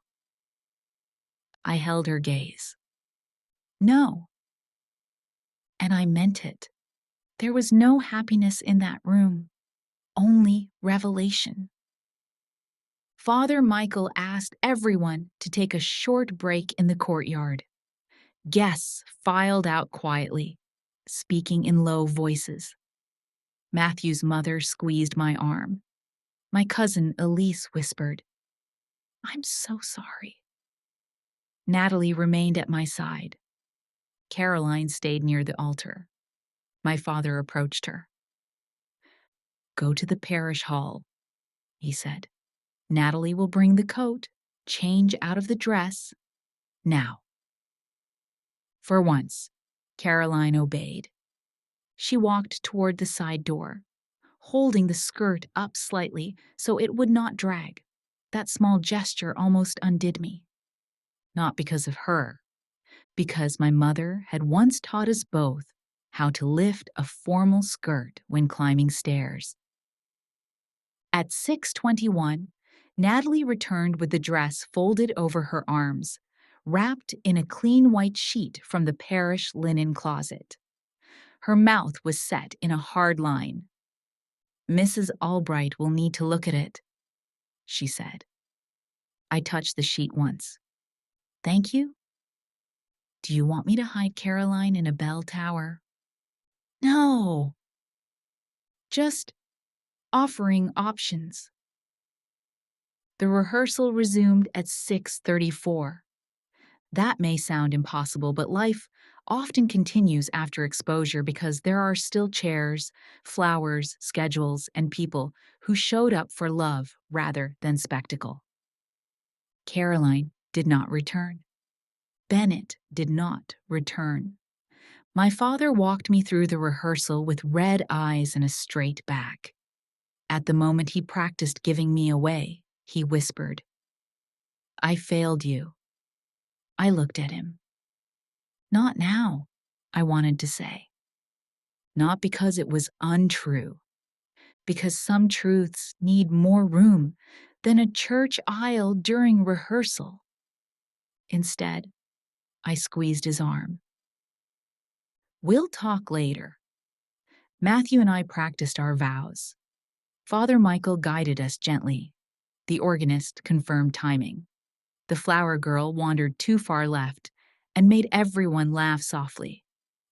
I held her gaze. "No." And I meant it. There was no happiness in that room, only revelation. Father Michael asked everyone to take a short break in the courtyard. Guests filed out quietly, speaking in low voices. Matthew's mother squeezed my arm. My cousin Elise whispered, "I'm so sorry." Natalie remained at my side. Caroline stayed near the altar. My father approached her. "Go to the parish hall," he said. "Natalie will bring the coat. Change out of the dress. Now." For once, Caroline obeyed. She walked toward the side door, holding the skirt up slightly so it would not drag. That small gesture almost undid me. Not because of her, because my mother had once taught us both how to lift a formal skirt when climbing stairs. At 6:21, Natalie returned with the dress folded over her arms, wrapped in a clean white sheet from the parish linen closet. Her mouth was set in a hard line. "Mrs. Albright will need to look at it," she said. I touched the sheet once. "Thank you? Do you want me to hide Caroline in a bell tower?" "No." Just offering options. The rehearsal resumed at 6:34. That may sound impossible, but life often continues after exposure because there are still chairs, flowers, schedules, and people who showed up for love rather than spectacle. Caroline did not return. Bennett did not return. My father walked me through the rehearsal with red eyes and a straight back. At the moment he practiced giving me away, he whispered, "I failed you." I looked at him. "Not now. I wanted to say. Not because it was untrue, because some truths need more room than a church aisle during rehearsal. Instead, I squeezed his arm. We'll talk later. Matthew and I practiced our vows. Father Michael guided us gently. The organist confirmed timing. The flower girl wandered too far left and made everyone laugh softly.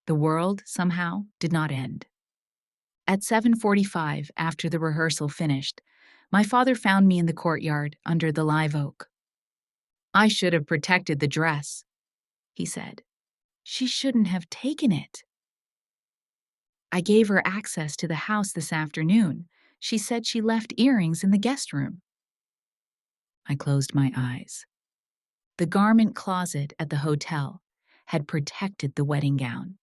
The world, somehow, did not end. At 7:45, after the rehearsal finished, my father found me in the courtyard under the live oak. I should have protected the dress, he said. She shouldn't have taken it. I gave her access to the house this afternoon. She said she left earrings in the guest room. I closed my eyes. The garment closet at the hotel had protected the wedding gown.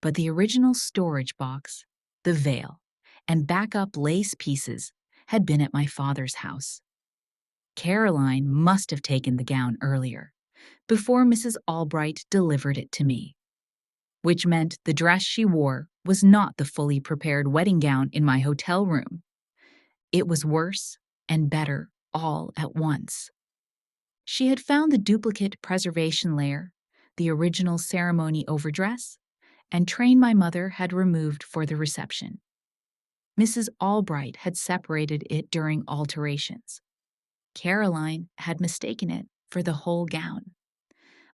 But the original storage box, the veil, and backup lace pieces had been at my father's house. Caroline must have taken the gown earlier, before Mrs. Albright delivered it to me, which meant the dress she wore was not the fully prepared wedding gown in my hotel room. It was worse and better all at once. She had found the duplicate preservation layer, the original ceremony overdress, and train my mother had removed for the reception. Mrs. Albright had separated it during alterations. Caroline had mistaken it for the whole gown.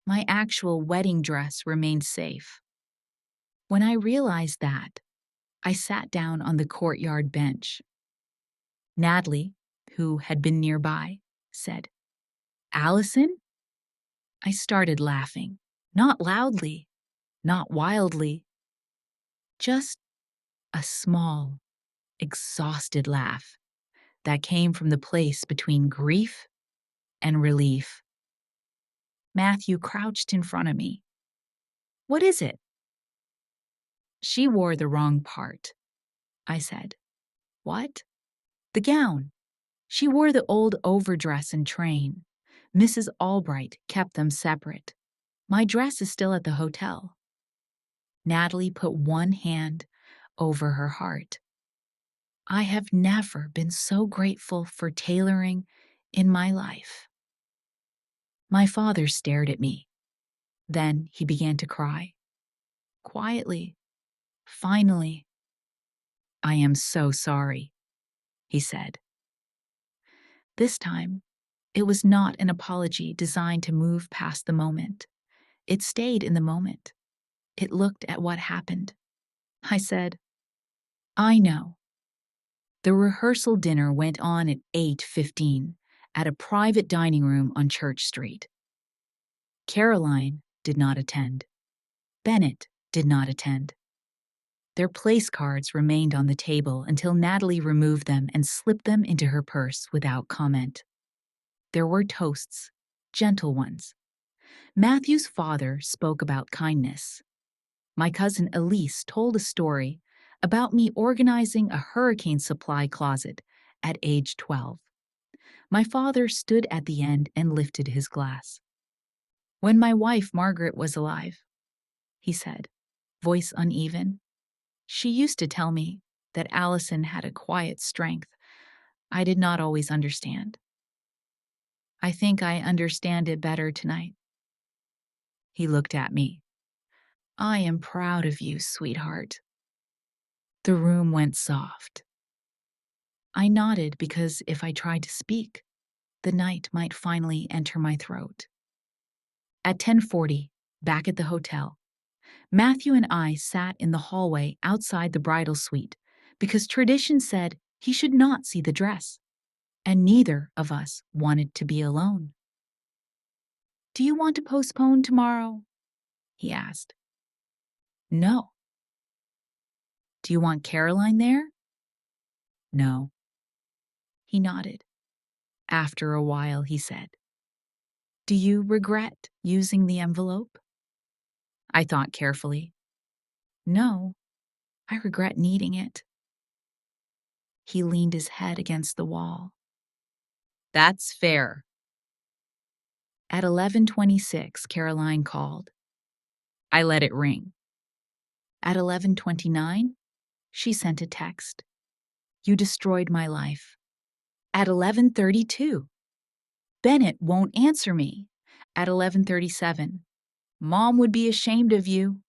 My actual wedding dress remained safe. When I realized that, I sat down on the courtyard bench. Natalie, who had been nearby, said, "Allison?" I started laughing, not loudly, not wildly, just a small, exhausted laugh that came from the place between grief and relief. Matthew crouched in front of me. "What is it?" "She wore the wrong part," I said. "What?" "The gown. She wore the old overdress and train. Mrs. Albright kept them separate. My dress is still at the hotel." Natalie put one hand over her heart. I have never been so grateful for tailoring in my life. My father stared at me. Then he began to cry. Quietly. Finally. "I am so sorry," he said. This time, it was not an apology designed to move past the moment. It stayed in the moment. It looked at what happened. I said, "I know." The rehearsal dinner went on at 8:15 at a private dining room on Church Street. Caroline did not attend. Bennett did not attend. Their place cards remained on the table until Natalie removed them and slipped them into her purse without comment. There were toasts, gentle ones. Matthew's father spoke about kindness. My cousin Elise told a story about me organizing a hurricane supply closet at age 12. My father stood at the end and lifted his glass. "When my wife Margaret was alive," he said, voice uneven, "she used to tell me that Allison had a quiet strength I did not always understand. I think I understand it better tonight." He looked at me. "I am proud of you, sweetheart." The room went soft. I nodded because if I tried to speak, the night might finally enter my throat. At 10:40, back at the hotel, Matthew and I sat in the hallway outside the bridal suite because tradition said he should not see the dress, and neither of us wanted to be alone. "Do you want to postpone tomorrow?" he asked. "No." "Do you want Caroline there?" "No." He nodded. After a while, he said, "Do you regret using the envelope?" I thought carefully. "No, I regret needing it." He leaned his head against the wall. "That's fair." At 11:26, Caroline called. I let it ring. At 11:29, she sent a text. You destroyed my life. At 11:32, Bennett won't answer me. At 11:37, Mom would be ashamed of you.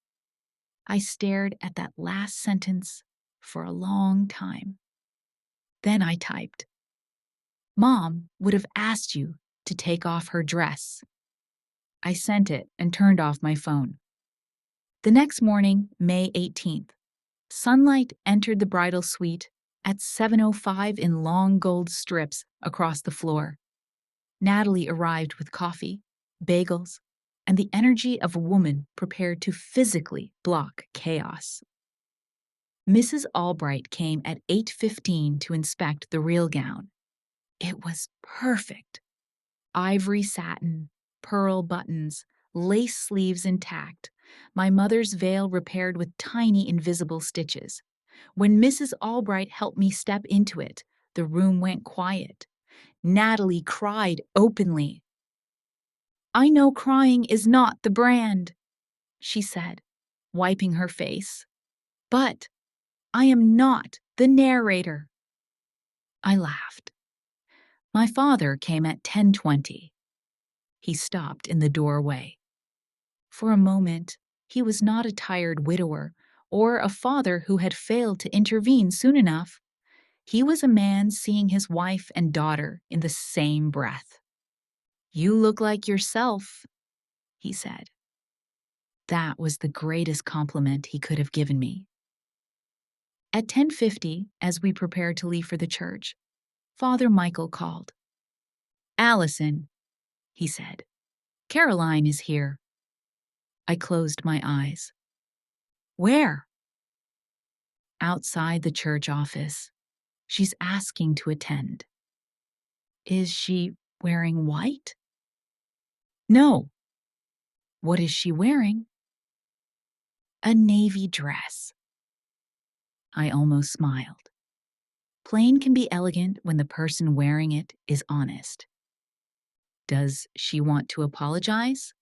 I stared at that last sentence for a long time. Then I typed, Mom would have asked you to take off her dress. I sent it and turned off my phone. The next morning, May 18th, sunlight entered the bridal suite at 7:05 in long gold strips across the floor. Natalie arrived with coffee, bagels, and the energy of a woman prepared to physically block chaos. Mrs. Albright came at 8:15 to inspect the real gown. It was perfect. Ivory satin, pearl buttons, lace sleeves intact, my mother's veil repaired with tiny invisible stitches. When Mrs. Albright helped me step into it, the room went quiet. Natalie cried openly. I know crying is not the brand, she said, wiping her face. But I am not the narrator. I laughed. My father came at 10:20. He stopped in the doorway. For a moment, he was not a tired widower or a father who had failed to intervene soon enough. He was a man seeing his wife and daughter in the same breath. You look like yourself, he said. That was the greatest compliment he could have given me. At 10:50, as we prepared to leave for the church, Father Michael called. Allison, he said, Caroline is here. I closed my eyes. Where? Outside the church office. She's asking to attend. Is she wearing white? No. What is she wearing? A navy dress. I almost smiled. Plain can be elegant when the person wearing it is honest. Does she want to apologize?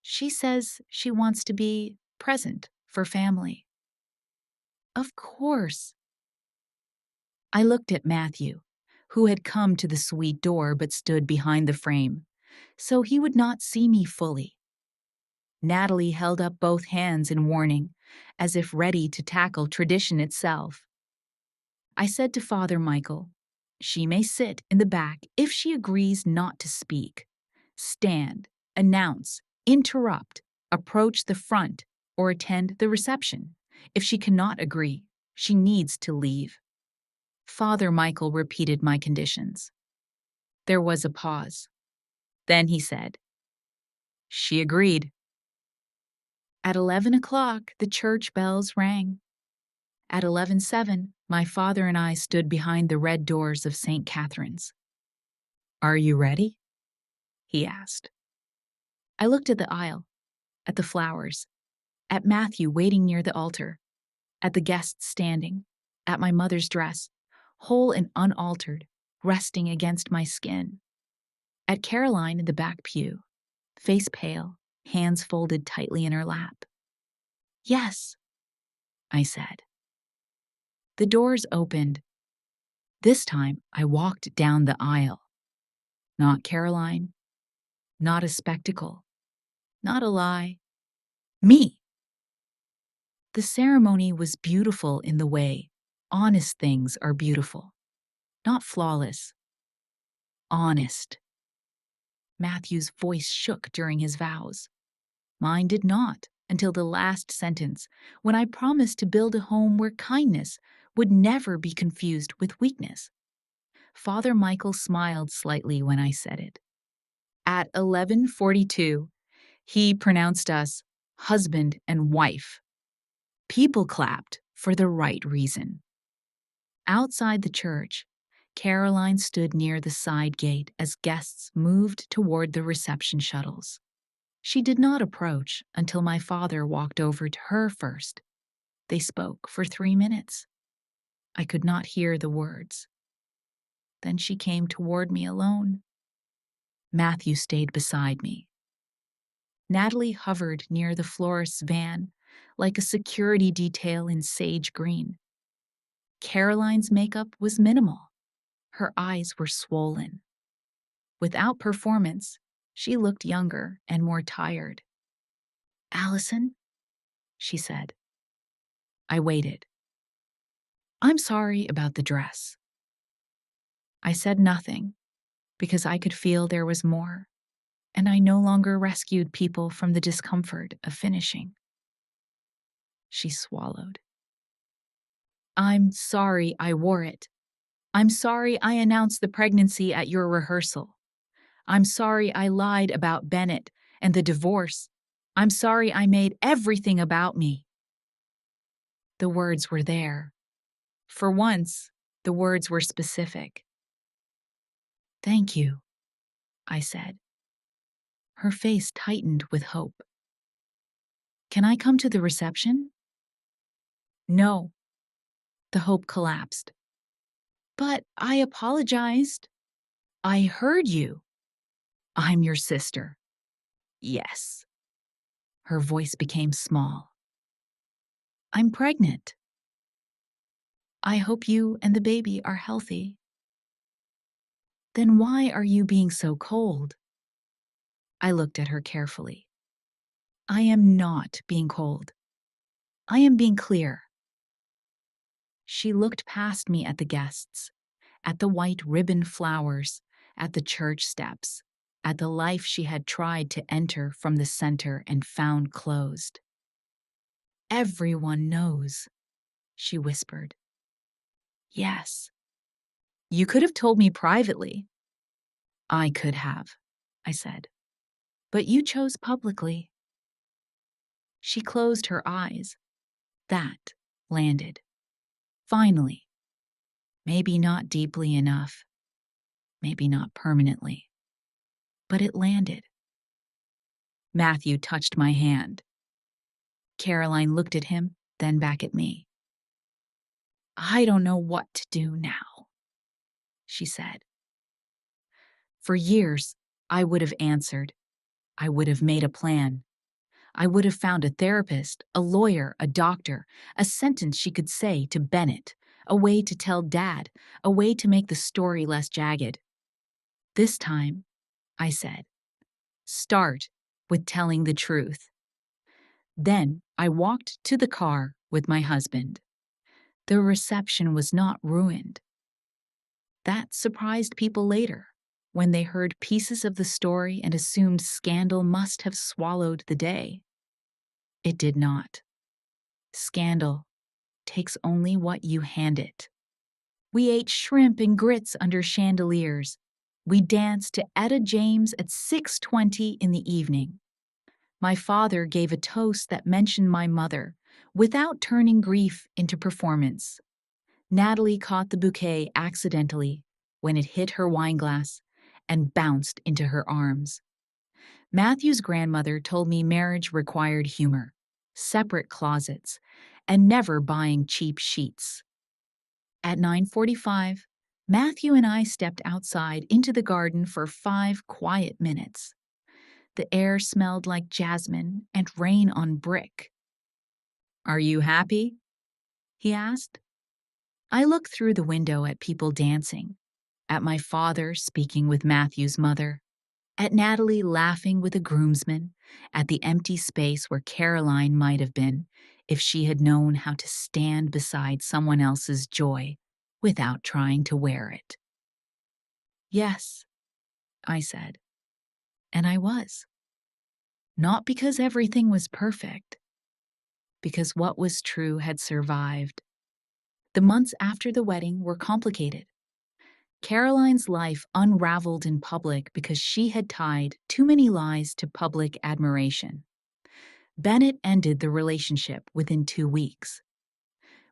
She says she wants to be present for family. Of course. I looked at Matthew, who had come to the suite door but stood behind the frame, so he would not see me fully. Natalie held up both hands in warning, as if ready to tackle tradition itself. I said to Father Michael, she may sit in the back if she agrees not to speak. Stand, announce, interrupt, approach the front, or attend the reception. If she cannot agree, she needs to leave. Father Michael repeated my conditions. There was a pause. Then he said, she agreed. At 11 o'clock, the church bells rang. At 11:07, my father and I stood behind the red doors of St. Catherine's. Are you ready? He asked. I looked at the aisle, at the flowers, at Matthew waiting near the altar, at the guests standing, at my mother's dress, whole and unaltered, resting against my skin, at Caroline in the back pew, face pale, hands folded tightly in her lap. Yes, I said. The doors opened. This time I walked down the aisle. Not Caroline, not a spectacle, not a lie. Me! The ceremony was beautiful in the way honest things are beautiful. Not flawless. Honest. Matthew's voice shook during his vows. Mine did not until the last sentence, when I promised to build a home where kindness would never be confused with weakness. Father Michael smiled slightly when I said it. At 11:42, he pronounced us husband and wife. People clapped for the right reason. Outside the church, Caroline stood near the side gate as guests moved toward the reception shuttles. She did not approach until my father walked over to her first. They spoke for 3 minutes. I could not hear the words. Then she came toward me alone. Matthew stayed beside me. Natalie hovered near the florist's van like a security detail in sage green. Caroline's makeup was minimal. Her eyes were swollen. Without performance, she looked younger and more tired. "Allison," she said. I waited. "I'm sorry about the dress." I said nothing because I could feel there was more, and I no longer rescued people from the discomfort of finishing. She swallowed. "I'm sorry I wore it. I'm sorry I announced the pregnancy at your rehearsal. I'm sorry I lied about Bennett and the divorce. I'm sorry I made everything about me." The words were there. For once, the words were specific. "Thank you," I said. Her face tightened with hope. "Can I come to the reception?" "No." The hope collapsed. "But I apologized." "I heard you." "I'm your sister." "Yes." Her voice became small. "I'm pregnant." "I hope you and the baby are healthy." "Then why are you being so cold?" I looked at her carefully. "I am not being cold. I am being clear." She looked past me at the guests, at the white ribbon flowers, at the church steps, at the life she had tried to enter from the center and found closed. "Everyone knows," she whispered. "Yes." "You could have told me privately." "I could have," I said. "But you chose publicly." She closed her eyes. That landed. Finally. Maybe not deeply enough. Maybe not permanently. But it landed. Matthew touched my hand. Caroline looked at him, then back at me. "I don't know what to do now," she said. For years, I would have answered. I would have made a plan. I would have found a therapist, a lawyer, a doctor, a sentence she could say to Bennett, a way to tell Dad, a way to make the story less jagged. This time, I said, start with telling the truth. Then I walked to the car with my husband. The reception was not ruined. That surprised people later, when they heard pieces of the story and assumed scandal must have swallowed the day. It did not. Scandal takes only what you hand it. We ate shrimp and grits under chandeliers. We danced to Etta James at 6:20 in the evening. My father gave a toast that mentioned my mother, without turning grief into performance. Natalie caught the bouquet accidentally when it hit her wineglass and bounced into her arms. Matthew's grandmother told me marriage required humor, separate closets, and never buying cheap sheets. At 9:45, Matthew and I stepped outside into the garden for 5 quiet minutes. The air smelled like jasmine and rain on brick. "Are you happy?" he asked. I looked through the window at people dancing, at my father speaking with Matthew's mother, at Natalie laughing with a groomsman, at the empty space where Caroline might have been if she had known how to stand beside someone else's joy without trying to wear it. "Yes," I said, and I was. Not because everything was perfect, because what was true had survived. The months after the wedding were complicated. Caroline's life unraveled in public because she had tied too many lies to public admiration. Bennett ended the relationship within 2 weeks.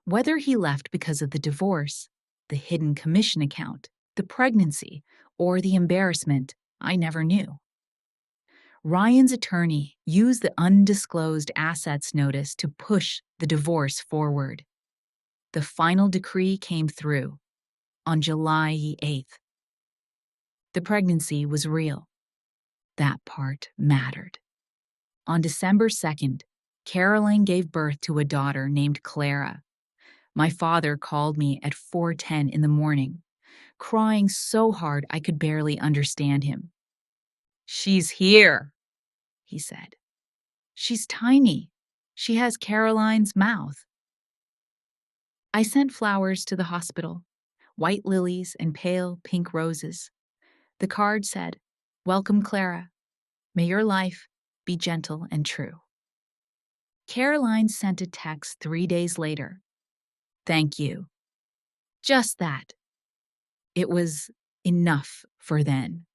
Whether he left because of the divorce, the hidden commission account, the pregnancy, or the embarrassment, I never knew. Ryan's attorney used the undisclosed assets notice to push the divorce forward. The final decree came through on July 8th. The pregnancy was real. That part mattered. On December 2nd, Caroline gave birth to a daughter named Clara. My father called me at 4:10 in the morning, crying so hard I could barely understand him. "She's here," he said. "She's tiny. She has Caroline's mouth." I sent flowers to the hospital, white lilies and pale pink roses. The card said, "Welcome, Clara. May your life be gentle and true." Caroline sent a text 3 days later. "Thank you." Just that. It was enough for then.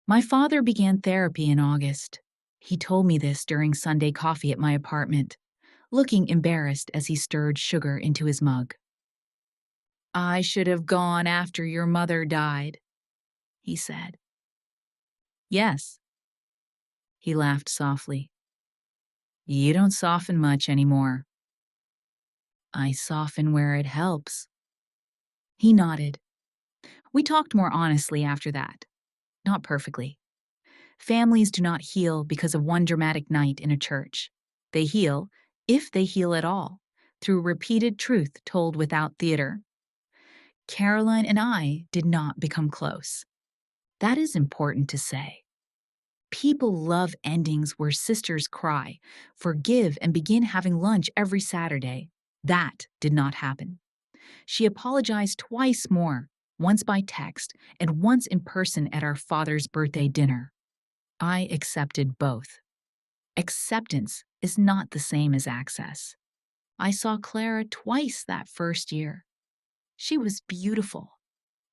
My father began therapy in August. He told me this during Sunday coffee at my apartment, looking embarrassed as he stirred sugar into his mug. "I should have gone after your mother died," he said. "Yes." He laughed softly. "You don't soften much anymore." "I soften where it helps." He nodded. We talked more honestly after that. Not perfectly. Families do not heal because of one dramatic night in a church. They heal, if they heal at all, through repeated truth told without theater. Caroline and I did not become close. That is important to say. People love endings where sisters cry, forgive, and begin having lunch every Saturday. That did not happen. She apologized twice more, once by text and once in person at our father's birthday dinner. I accepted both. Acceptance is not the same as access. I saw Clara twice that first year. She was beautiful.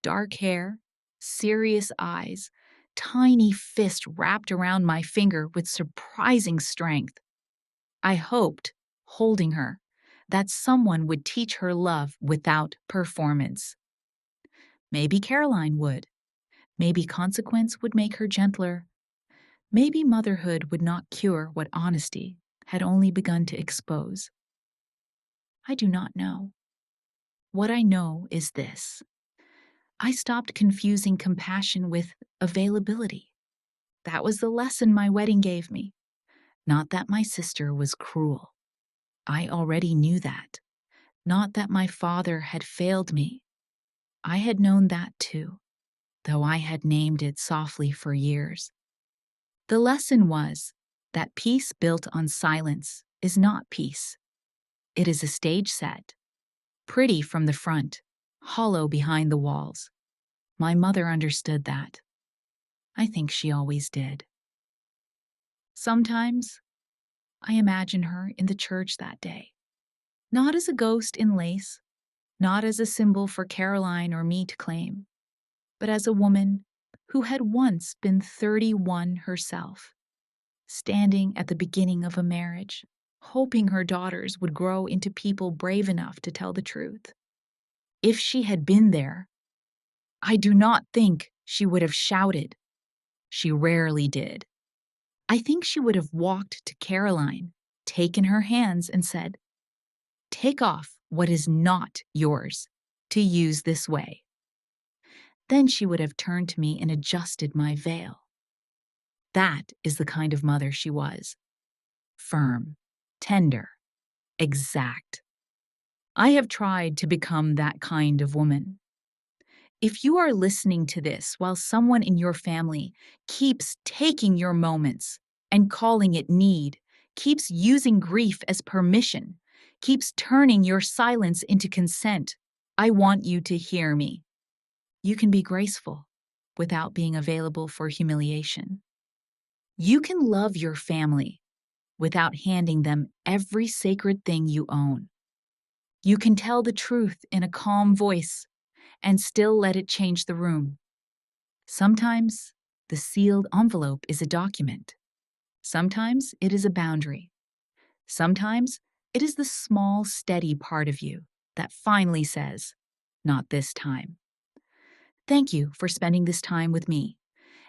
Dark hair, serious eyes, tiny fist wrapped around my finger with surprising strength. I hoped, holding her, that someone would teach her love without performance. Maybe Caroline would. Maybe consequence would make her gentler. Maybe motherhood would not cure what honesty had only begun to expose. I do not know. What I know is this. I stopped confusing compassion with availability. That was the lesson my wedding gave me. Not that my sister was cruel. I already knew that. Not that my father had failed me. I had known that too, though I had named it softly for years. The lesson was that peace built on silence is not peace. It is a stage set, pretty from the front, hollow behind the walls. My mother understood that. I think she always did. Sometimes I imagine her in the church that day, not as a ghost in lace, not as a symbol for Caroline or me to claim, but as a woman who had once been 31 herself, standing at the beginning of a marriage, hoping her daughters would grow into people brave enough to tell the truth. If she had been there, I do not think she would have shouted. She rarely did. I think she would have walked to Caroline, taken her hands, and said, "Take off what is not yours to use this way." Then she would have turned to me and adjusted my veil. That is the kind of mother she was. Firm, tender, exact. I have tried to become that kind of woman. If you are listening to this while someone in your family keeps taking your moments and calling it need, keeps using grief as permission, keeps turning your silence into consent, I want you to hear me. You can be graceful without being available for humiliation. You can love your family without handing them every sacred thing you own. You can tell the truth in a calm voice and still let it change the room. Sometimes the sealed envelope is a document. Sometimes it is a boundary. Sometimes it is the small, steady part of you that finally says, "Not this time." Thank you for spending this time with me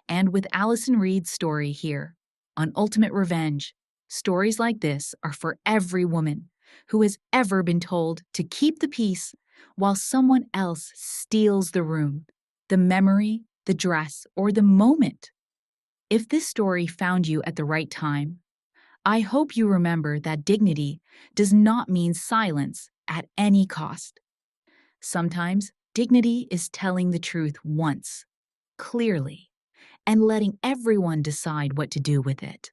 and with Allison Reed's story here on Ultimate Revenge. Stories like this are for every woman who has ever been told to keep the peace while someone else steals the room, the memory, the dress, or the moment. If this story found you at the right time, I hope you remember that dignity does not mean silence at any cost. Sometimes dignity is telling the truth once, clearly, and letting everyone decide what to do with it.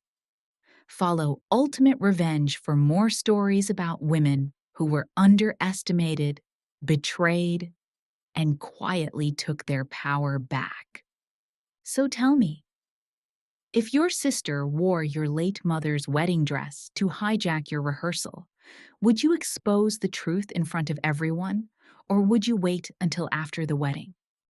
Follow Ultimate Revenge for more stories about women who were underestimated, betrayed, and quietly took their power back. So tell me, if your sister wore your late mother's wedding dress to hijack your rehearsal, would you expose the truth in front of everyone, or would you wait until after the wedding?